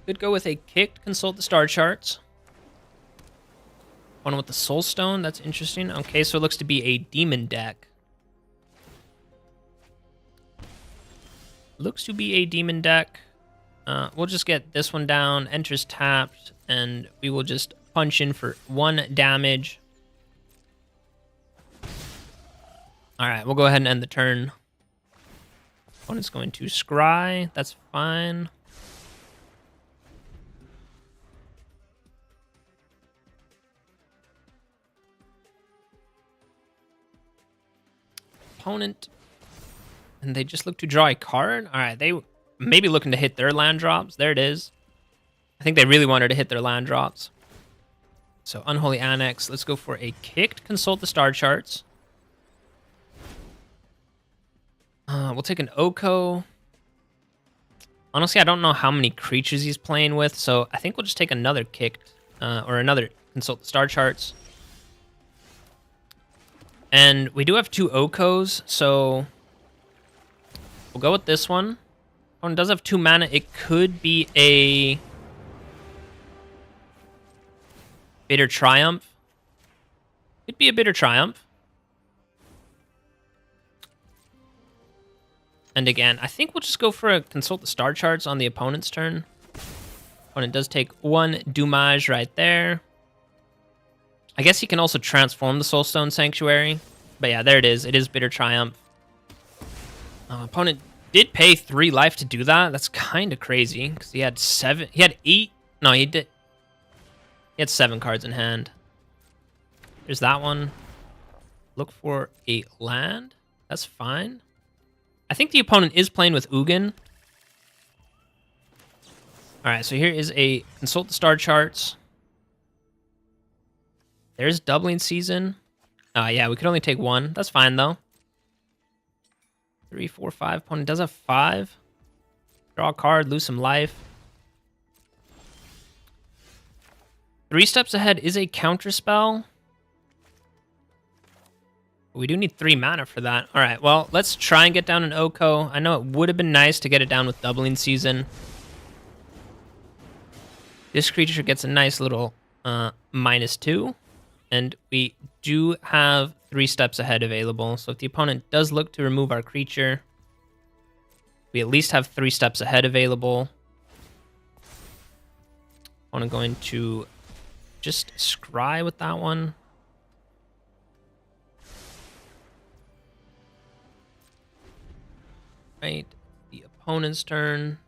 Could go with a kicked Consult the Star Charts. One with the Soul Stone, that's interesting. Okay, so it looks to be a demon deck. Looks to be a demon deck. We'll just get this one down, enters tapped, and we will just punch in for 1 damage. Alright, we'll go ahead and end the turn. Opponent's going to scry, that's fine. Opponent, and they just look to draw a card. All right, they may be looking to hit their land drops. There it is. I think they really wanted to hit their land drops. So Unholy Annex. Let's go for a kicked Consult the Star Charts. We'll take an Oko. Honestly, I don't know how many creatures he's playing with, so I think we'll just take another kicked or another Consult the Star Charts. And we do have 2 Okos, so we'll go with this one. One does have 2 mana. It could be a Bitter Triumph. Could be a Bitter Triumph. And again, I think we'll just go for a Consult the Star Charts on the opponent's turn. Opponent does take 1 Dommage right there. I guess he can also transform the Soulstone Sanctuary. But yeah, there it is. It is Bitter Triumph. Opponent did pay 3 life to do that. That's kind of crazy because he had 7. He had 8. No, he did. He had 7 cards in hand. There's that one. Look for a land. That's fine. I think the opponent is playing with Ugin. All right, so here is a Consult the Star Charts. There's Doubling Season. Yeah, we could only take 1. That's fine, though. 3, 4, 5. Opponent does have 5. Draw a card, lose some life. 3 steps ahead is a counter spell. We do need 3 mana for that. All right, well, let's try and get down an Oko. I know it would have been nice to get it down with Doubling Season. This creature gets a nice little -2. And we do have 3 steps ahead available. So if the opponent does look to remove our creature, we at least have 3 steps ahead available. I'm going to just scry with that one. Right, the opponent's turn.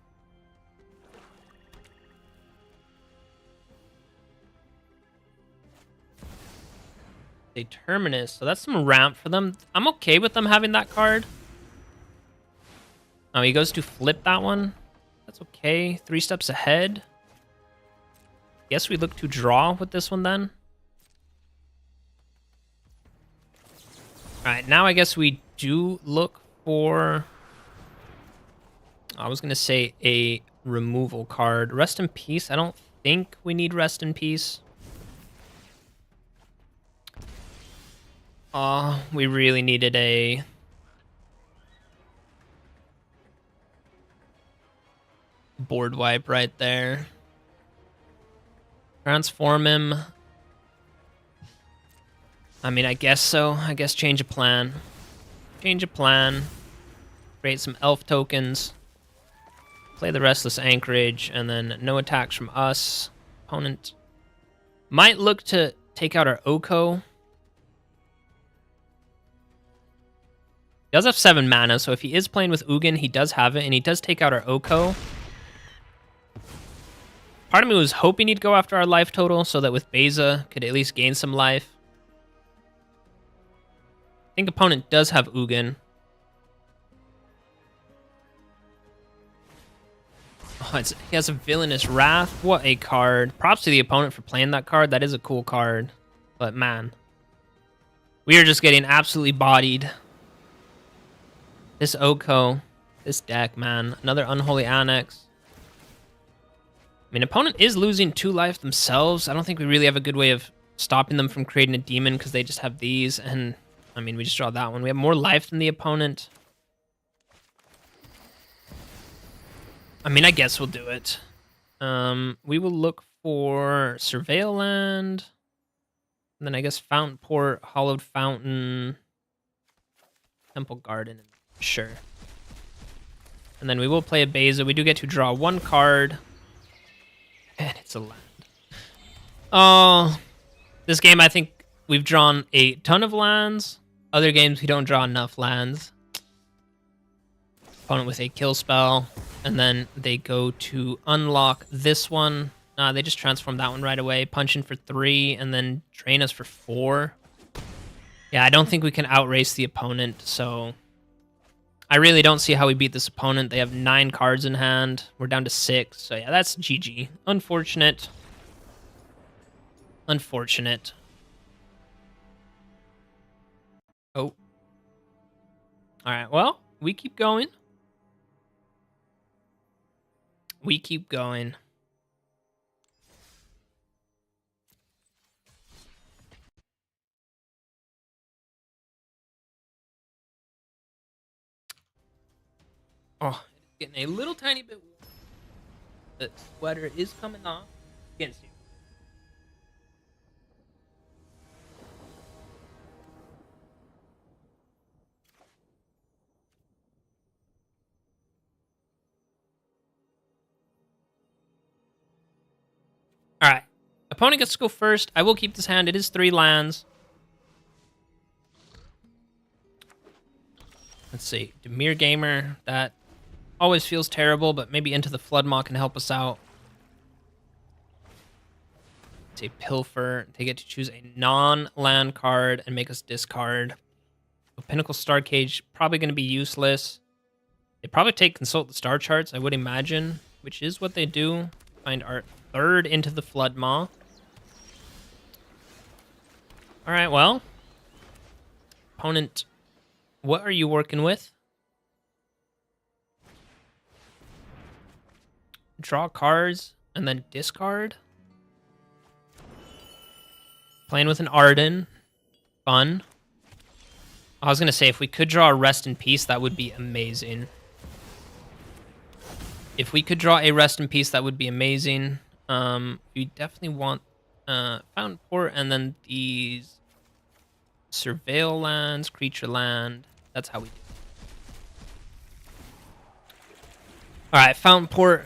A Terminus, so that's some ramp for them. I'm okay with them having that card. Oh, he goes to flip that one. That's okay. 3 steps ahead. Guess we look to draw with this one then. All right, now I guess we do look for... I was going to say a removal card. Rest in Peace. I don't think we need Rest in Peace. We really needed a... board wipe right there. Transform him. I mean, I guess so. I guess change of plan. Change of plan. Create some elf tokens. Play the Restless Anchorage, and then no attacks from us. Opponent might look to take out our Oko. He does have 7 mana, so if he is playing with Ugin, he does have it, and he does take out our Oko. Part of me was hoping he'd go after our life total, so that with Beza, could at least gain some life. I think opponent does have Ugin. Oh, he has a Villainous Wrath. What a card. Props to the opponent for playing that card. That is a cool card. But man, we are just getting absolutely bodied. This Oko, this deck, man. Another Unholy Annex. I mean, opponent is losing 2 life themselves. I don't think we really have a good way of stopping them from creating a demon because they just have these. And, I mean, we just draw that one. We have more life than the opponent. I mean, I guess we'll do it. We will look for Surveil Land. And then I guess Fountain Port, Hollowed Fountain, Temple Garden. Sure. And then we will play a Beza. We do get to draw 1 card. And it's a land. Oh, this game, I think we've drawn a ton of lands. Other games, we don't draw enough lands. Opponent with a kill spell. And then they go to unlock this one. They just transform that one right away. Punch in for 3 and then drain us for 4. Yeah, I don't think we can outrace the opponent, so... I really don't see how we beat this opponent. They have 9 cards in hand. We're down to 6, so yeah, that's GG. Unfortunate. Unfortunate. Oh. Alright, well, we keep going. We keep going. Oh, it's getting a little tiny bit warm. The sweater is coming off. You can't see. All right. Opponent gets to go first. I will keep this hand. It is 3 lands. Let's see. Demir Gamer. That always feels terrible, but maybe Into the Floodmaw can help us out. Let's say Pilfer. They get to choose a non-land card and make us discard. So Pinnacle Star Cage, probably going to be useless. They probably take Consult the Star Charts, I would imagine, which is what they do. Find our 3rd Into the Floodmaw. All right, well. Opponent, what are you working with? Draw cards and then discard. Playing with an Arden. Fun. I was going to say, if we could draw a Rest in Peace, that would be amazing. If we could draw a Rest in Peace, that would be amazing. We definitely want Fountain Port and then these Surveil lands, Creature land. That's how we do it. Alright, Fountain Port,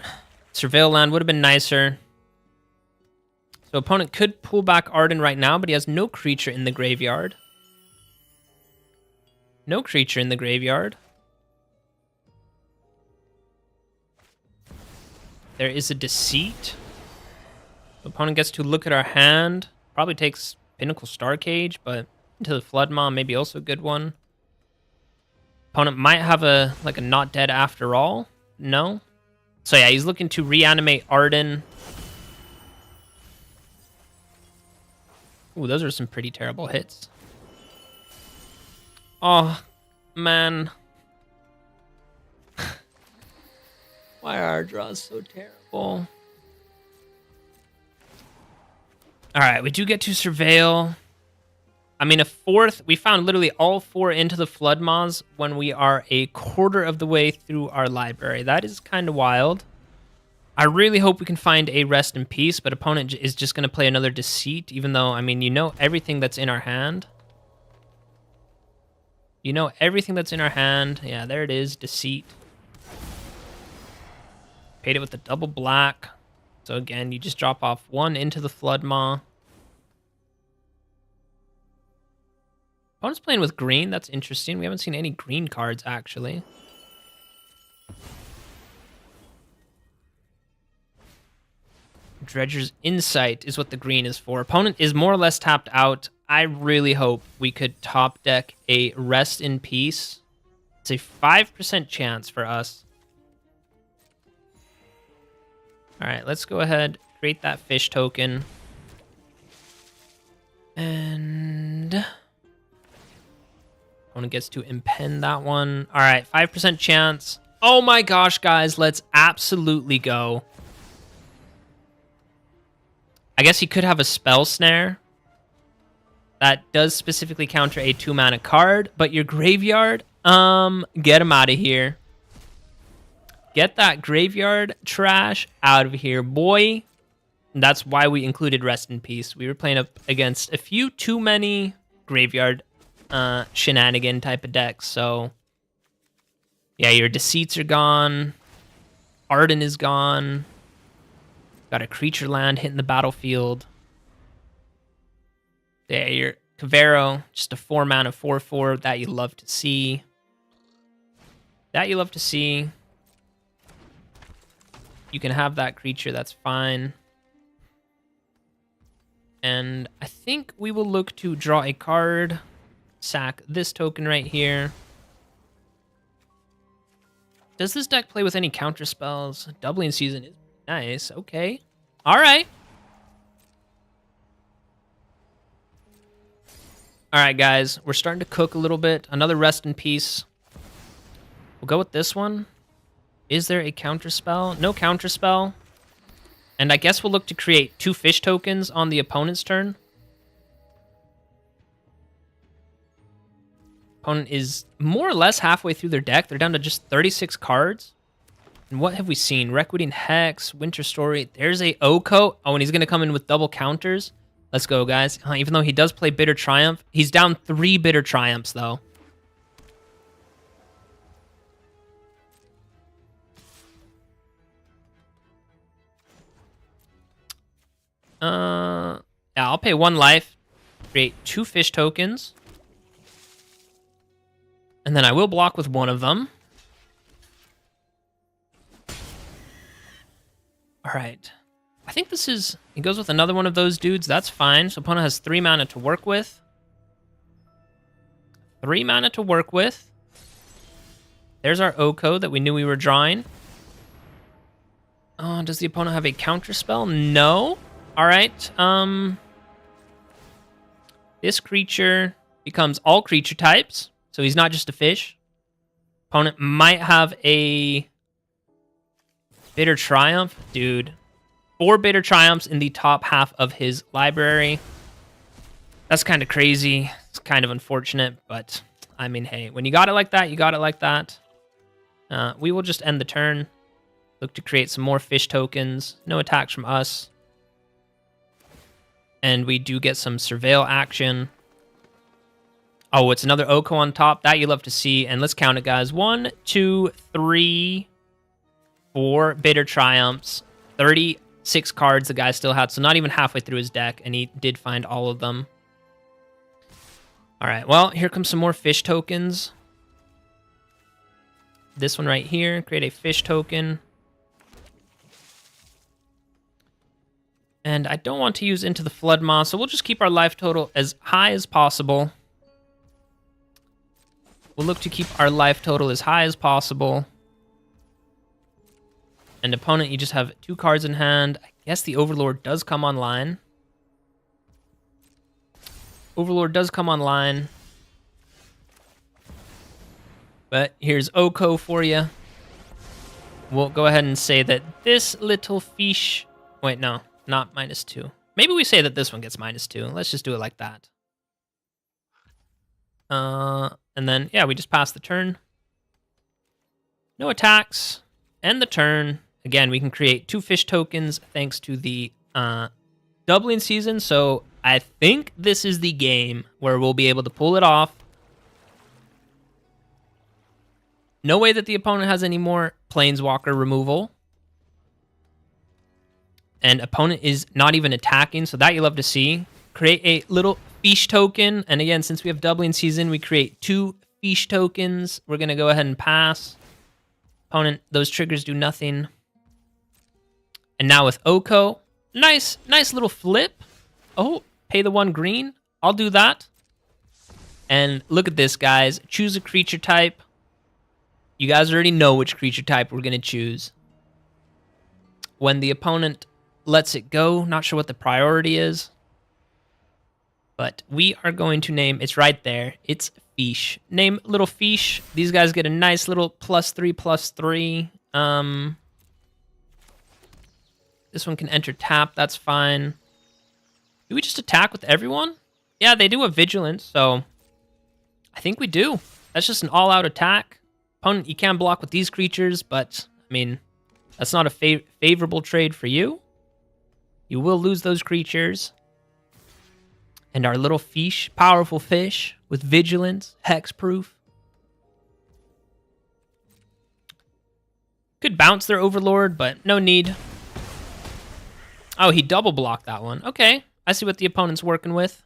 Surveil land would have been nicer. So opponent could pull back Arden right now, but he has no creature in the graveyard. No creature in the graveyard. There is a Deceit. The opponent gets to look at our hand. Probably takes Pinnacle Star Cage, but into the Flood Maw, maybe also a good one. Opponent might have a Not Dead After All. No. So yeah, he's looking to reanimate Arden. Ooh, those are some pretty terrible hits. Oh, man. Why are our draws so terrible? Alright, we do get to Surveil. I mean, a fourth. We found literally all 4 into the Flood Maws when we are a quarter of the way through our library. That is kind of wild. I really hope we can find a Rest in Peace, but opponent is just going to play another Deceit, even though, I mean, you know everything that's in our hand. You know everything that's in our hand. Yeah, there it is, Deceit. Paid it with the double black. So again, you just drop off 1 into the Flood Maw. Opponent's playing with green. That's interesting. We haven't seen any green cards, actually. Dredger's Insight is what the green is for. Opponent is more or less tapped out. I really hope we could top deck a Rest in Peace. It's a 5% chance for us. All right, let's go ahead, create that fish token. And opponent gets to impend that one. All right, 5% chance. Oh my gosh, guys, let's absolutely go. I guess he could have a Spell Snare. That does specifically counter a 2-mana card, but your graveyard, get him out of here. Get that graveyard trash out of here, boy. And that's why we included Rest in Peace. We were playing up against a few too many graveyard shenanigan type of decks, so yeah, your Deceits are gone. Arden is gone. Got a creature land hitting the battlefield. Yeah, your Cavero, just a 4-mana 4/4 that you love to see. That you love to see. You can have that creature, that's fine. And I think we will look to draw a card. Sack this token right here. Does this deck play with any counter spells? Doubling Season is nice. Okay. All right. All right, guys. We're starting to cook a little bit. Another Rest in Peace. We'll go with this one. Is there a counter spell? No counter spell. And I guess we'll look to create 2 fish tokens on the opponent's turn. Opponent is more or less halfway through their deck. They're down to just 36 cards. And what have we seen? Requiting Hex, Winter Story. There's a Oko. Oh, and he's going to come in with double counters. Let's go, guys. Even though he does play Bitter Triumph. He's down 3 Bitter Triumphs, though. Yeah, I'll pay 1 life. Create 2 fish tokens. And then I will block with 1 of them. All right. I think this is... He goes with another one of those dudes. That's fine. So opponent has 3 mana to work with. 3 mana to work with. There's our Oko that we knew we were drawing. Does the opponent have a counter spell? No. All right. This creature becomes all creature types. So he's not just a fish. Opponent might have a Bitter Triumph. Dude. 4 Bitter Triumphs in the top half of his library. That's kind of crazy. It's kind of unfortunate, but I mean, hey, when you got it like that, you got it like that. We will just end the turn. Look to create some more fish tokens. No attacks from us. And we do get some surveil action. Oh, it's another Oko on top. That you love to see. And let's count it, guys. 1, 2, 3, 4 Bitter Triumphs. 36 cards the guy still had. So not even halfway through his deck. And he did find all of them. All right, well, here comes some more fish tokens. This one right here. Create a fish token. And I don't want to use Into the Flood Maw, so we'll just keep our life total as high as possible. We'll look to keep our life total as high as possible. And opponent, you just have 2 cards in hand. I guess the Overlord does come online. Overlord does come online. But here's Oko for you. We'll go ahead and say that this little fish... Wait, no. Not -2. Maybe we say that this one gets -2. Let's just do it like that. And then, yeah, we just pass the turn. No attacks. End the turn. Again, we can create 2 fish tokens thanks to the doubling season. So I think this is the game where we'll be able to pull it off. No way that the opponent has any more Planeswalker removal. And opponent is not even attacking, so that you love to see. Create a little fish token. And again, since we have doubling season, we create 2 fish tokens. We're going to go ahead and pass. Opponent, those triggers do nothing. And now with Oko, nice little flip. Oh, pay the 1 green. I'll do that. And look at this, guys. Choose a creature type. You guys already know which creature type we're going to choose. When the opponent lets it go, not sure what the priority is. But we are going to name, it's right there, it's Fish. Name little Fish. These guys get a nice little +3/+3. This one can enter tap, that's fine. Do we just attack with everyone? Yeah, they do have Vigilance, so I think we do. That's just an all-out attack. Opponent, you can block with these creatures, but, I mean, that's not a favorable trade for you. You will lose those creatures. And our little fish, powerful fish with vigilance, hexproof. Could bounce their Overlord, but no need. Oh, he double blocked that one. Okay, I see what the opponent's working with.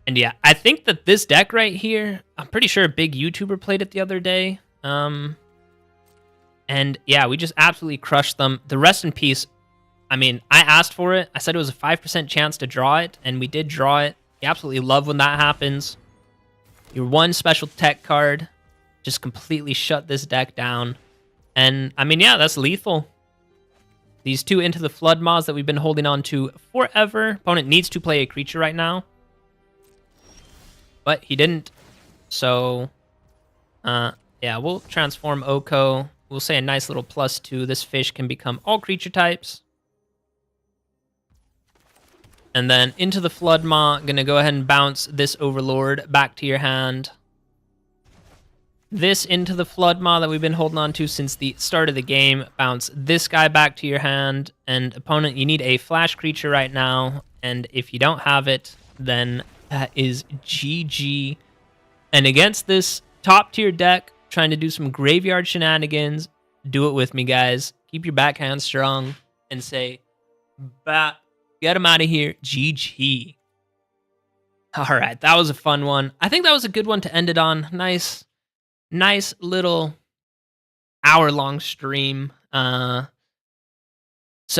And yeah, I think that this deck right here, I'm pretty sure a big YouTuber played it the other day. And yeah, we just absolutely crushed them. The Rest in Peace, I mean, I asked for it. I said it was a 5% chance to draw it, and we did draw it. You absolutely love when that happens. Your 1 special tech card just completely shut this deck down. And, I mean, yeah, that's lethal. These 2 Into the Flood Maws that we've been holding on to forever. Opponent needs to play a creature right now. But he didn't. So, yeah, we'll transform Oko. We'll say a nice little +2. This fish can become all creature types. And then Into the Flood Maw, gonna go ahead and bounce this Overlord back to your hand. This Into the Flood Maw that we've been holding on to since the start of the game, bounce this guy back to your hand. And opponent, you need a flash creature right now. And if you don't have it, then that is GG. And against this top tier deck, trying to do some graveyard shenanigans, do it with me, guys. Keep your backhand strong and say, get him out of here, GG. All right, that was a fun one. I think that was a good one to end it on. Nice little hour-long stream. So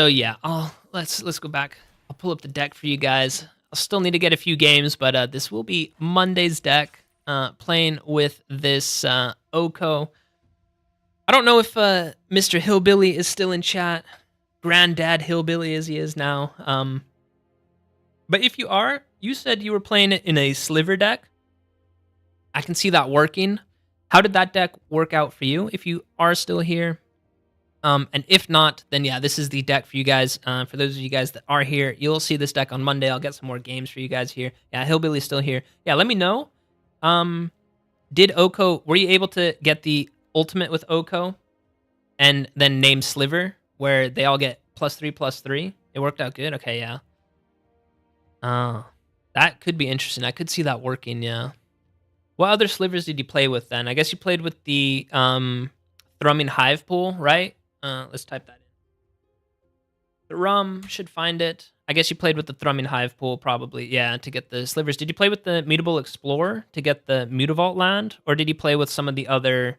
yeah, let's go back. I'll pull up the deck for you guys. I'll still need to get a few games, but this will be Monday's deck. Playing with this Oko. I don't know if Mr. Hillbilly is still in chat. Granddad Hillbilly as he is now. But if you are, you said you were playing it in a sliver deck. I can see that working. How did that deck work out for you if you are still here? And if not, then yeah, this is the deck for you guys. For those of you guys that are here, you'll see this deck on Monday. I'll get some more games for you guys here. Yeah, Hillbilly's still here. Yeah, let me know. Um, did Oko? Were you able to get the ultimate with Oko, and then name Sliver, where they all get +3/+3? It worked out good. Okay, yeah. Oh, that could be interesting. I could see that working. Yeah. What other slivers did you play with then? I guess you played with the Thrumming Hive Pool, right? Let's type that in. The rum should find it. I guess you played with the Thrumming Hive Pool, probably. Yeah, to get the slivers. Did you play with the Mutable Explorer to get the Mutavault land, or did you play with some of the other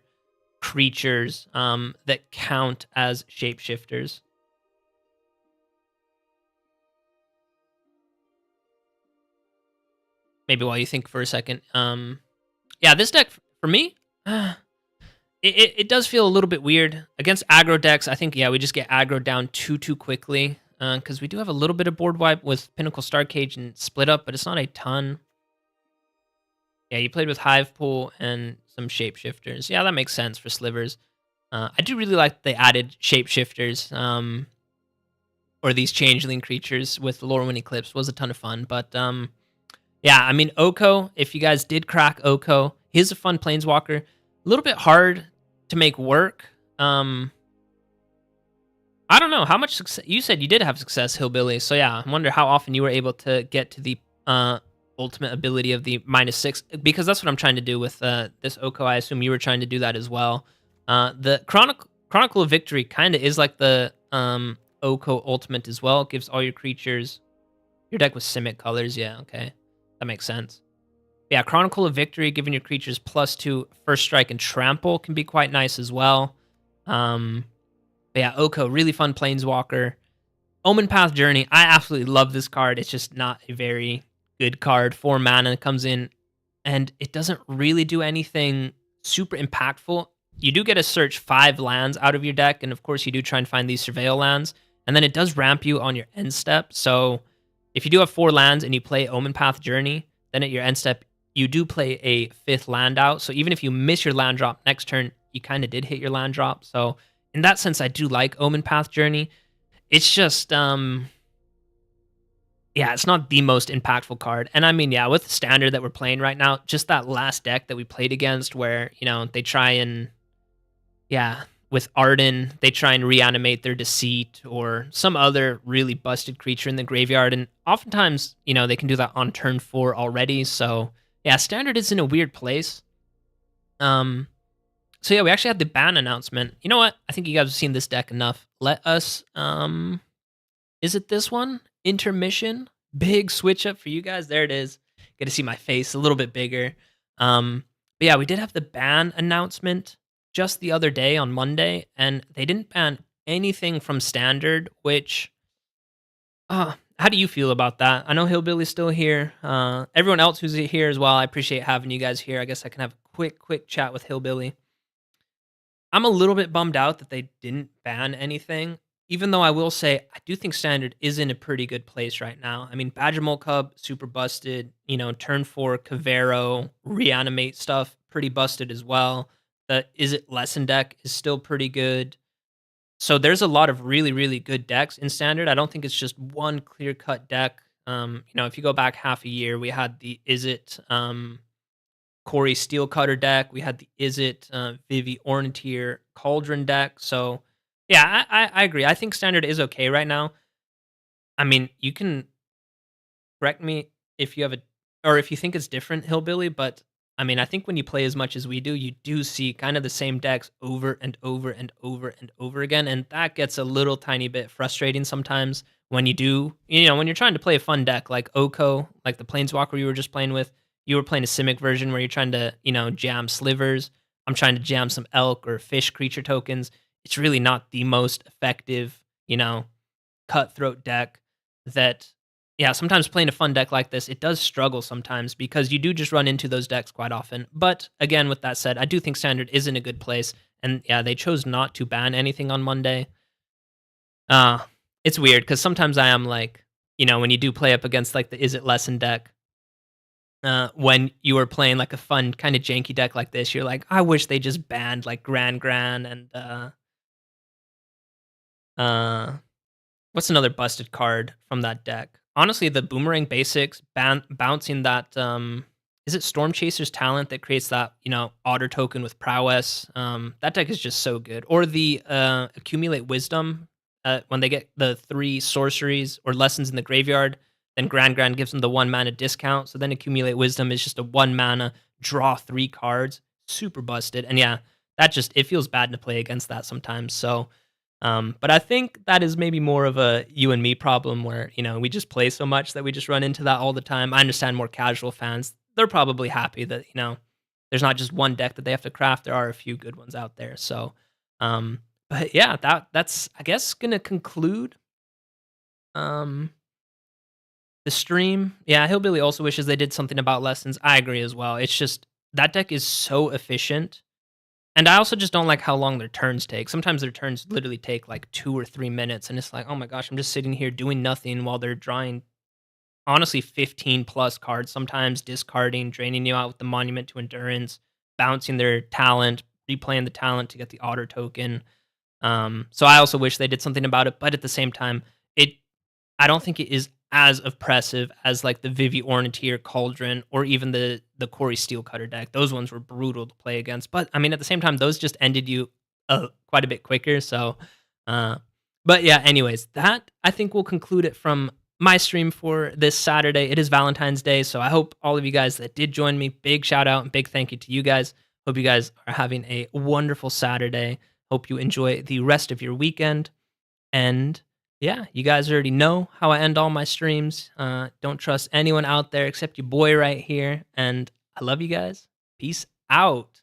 creatures that count as shapeshifters? Maybe while you think for a second. Yeah, this deck for me, it does feel a little bit weird against aggro decks. I think yeah, we just get aggro down too quickly because we do have a little bit of board wipe with Pinnacle Star Cage and Split Up, but it's not a ton. Yeah, you played with Hive Pool and some shapeshifters. Yeah, that makes sense for slivers. I do really like they added shapeshifters or these changeling creatures with Lorwyn Eclipse. Was a ton of fun, but yeah, I mean, Oko, if you guys did crack Oko, he's a fun planeswalker. A little bit hard to make work. I don't know how much success you said you did have success, Hillbilly. So yeah, I wonder how often you were able to get to the ultimate ability of the -6, because that's what I'm trying to do with this Oko. I assume you were trying to do that as well. The Chronicle of Victory kind of is like the Oko ultimate as well. It gives all your creatures your deck with Simic colors. Yeah, okay. That makes sense. Yeah, Chronicle of Victory, giving your creatures +2 first strike and trample can be quite nice as well. But yeah, Oko, really fun planeswalker. Omen Path Journey, I absolutely love this card. It's just not a very good card. 4 mana comes in, and it doesn't really do anything super impactful. You do get to search 5 lands out of your deck, and of course you do try and find these Surveil lands, and then it does ramp you on your end step. So if you do have 4 lands and you play Omen Path Journey, then at your end step, you do play a 5th land out. So even if you miss your land drop next turn, you kind of did hit your land drop. So in that sense, I do like Omen Path Journey. It's just, yeah, it's not the most impactful card. And I mean, yeah, with the standard that we're playing right now, just that last deck that we played against where, you know, they try and, yeah, with Arden, they try and reanimate their Deceit or some other really busted creature in the graveyard. And oftentimes, you know, they can do that on turn 4 already. So, yeah, standard is in a weird place. So yeah, we actually had the ban announcement. You know what? I think you guys have seen this deck enough. Let us, is it this one? Intermission? Big switch up for you guys. There it is. Get to see my face a little bit bigger. But yeah, we did have the ban announcement just the other day on Monday, and they didn't ban anything from standard, which how do you feel about that? I know Hillbilly's still here. Everyone else who's here as well, I appreciate having you guys here. I guess I can have a quick chat with Hillbilly. I'm a little bit bummed out that they didn't ban anything, even though I will say I do think standard is in a pretty good place right now. I mean, Badger Mole Cub, super busted. You know, turn 4, Cavero, reanimate stuff, pretty busted as well. The Is It Lesson deck is still pretty good. So there's a lot of really good decks in standard. I don't think it's just one clear cut deck. You know, if you go back half a year, we had the Is It Corey Steelcutter deck. We had the Is It Vivi Ornitier Cauldron deck. So yeah, I agree. I think standard is okay right now. I mean, you can correct me if you have a or if you think it's different, Hillbilly, but I mean, I think when you play as much as we do, you do see kind of the same decks over and over and over and over again, and that gets a little tiny bit frustrating sometimes when you do, you know, when you're trying to play a fun deck like Oko, like the Planeswalker you were just playing with. You were playing a Simic version where you're trying to, you know, jam slivers. I'm trying to jam some elk or fish creature tokens. It's really not the most effective, you know, cutthroat deck that, yeah, sometimes playing a fun deck like this, it does struggle sometimes because you do just run into those decks quite often. But again, with that said, I do think standard is in a good place. And yeah, they chose not to ban anything on Monday. It's weird because sometimes I am like, you know, when you do play up against like the Is It Lesson deck, when you are playing like a fun kind of janky deck like this, you're like, I wish they just banned like Gran and Uh, what's another busted card from that deck? Honestly, the Boomerang Basics bouncing that is it Storm Chaser's talent that creates that, otter token with prowess. That deck is just so good. Or the Accumulate Wisdom, when they get the 3 sorceries or lessons in the graveyard, then Grand gives them the 1 mana discount. So then Accumulate Wisdom is just a 1 mana draw 3 cards. Super busted. And yeah, it feels bad to play against that sometimes. So but I think that is maybe more of a you and me problem where, we just play so much that we just run into that all the time. I understand more casual fans. They're probably happy that, there's not just one deck that they have to craft. There are a few good ones out there. So, but yeah, that's I guess gonna conclude um the stream. Yeah, Hillbilly also wishes they did something about lessons. I agree as well. It's just that deck is so efficient, and I also just don't like how long their turns take. Sometimes their turns literally take like 2 or 3 minutes, and it's like, "Oh my gosh, I'm just sitting here doing nothing while they're drawing, honestly, 15 plus cards, sometimes discarding, draining you out with the Monument to Endurance, bouncing their talent, replaying the talent to get the otter token." So I also wish they did something about it, but at the same time, it I don't think it is as oppressive as like the Vivi Orniteer Cauldron or even the Corey Steelcutter deck. Those ones were brutal to play against. But I mean, at the same time, those just ended you quite a bit quicker. So, uh, but yeah. Anyways, that I think will conclude it from my stream for this Saturday. It is Valentine's Day, so I hope all of you guys that did join me, big shout out and big thank you to you guys. Hope you guys are having a wonderful Saturday. Hope you enjoy the rest of your weekend. And yeah, you guys already know how I end all my streams. Don't trust anyone out there except your boy right here. And I love you guys. Peace out.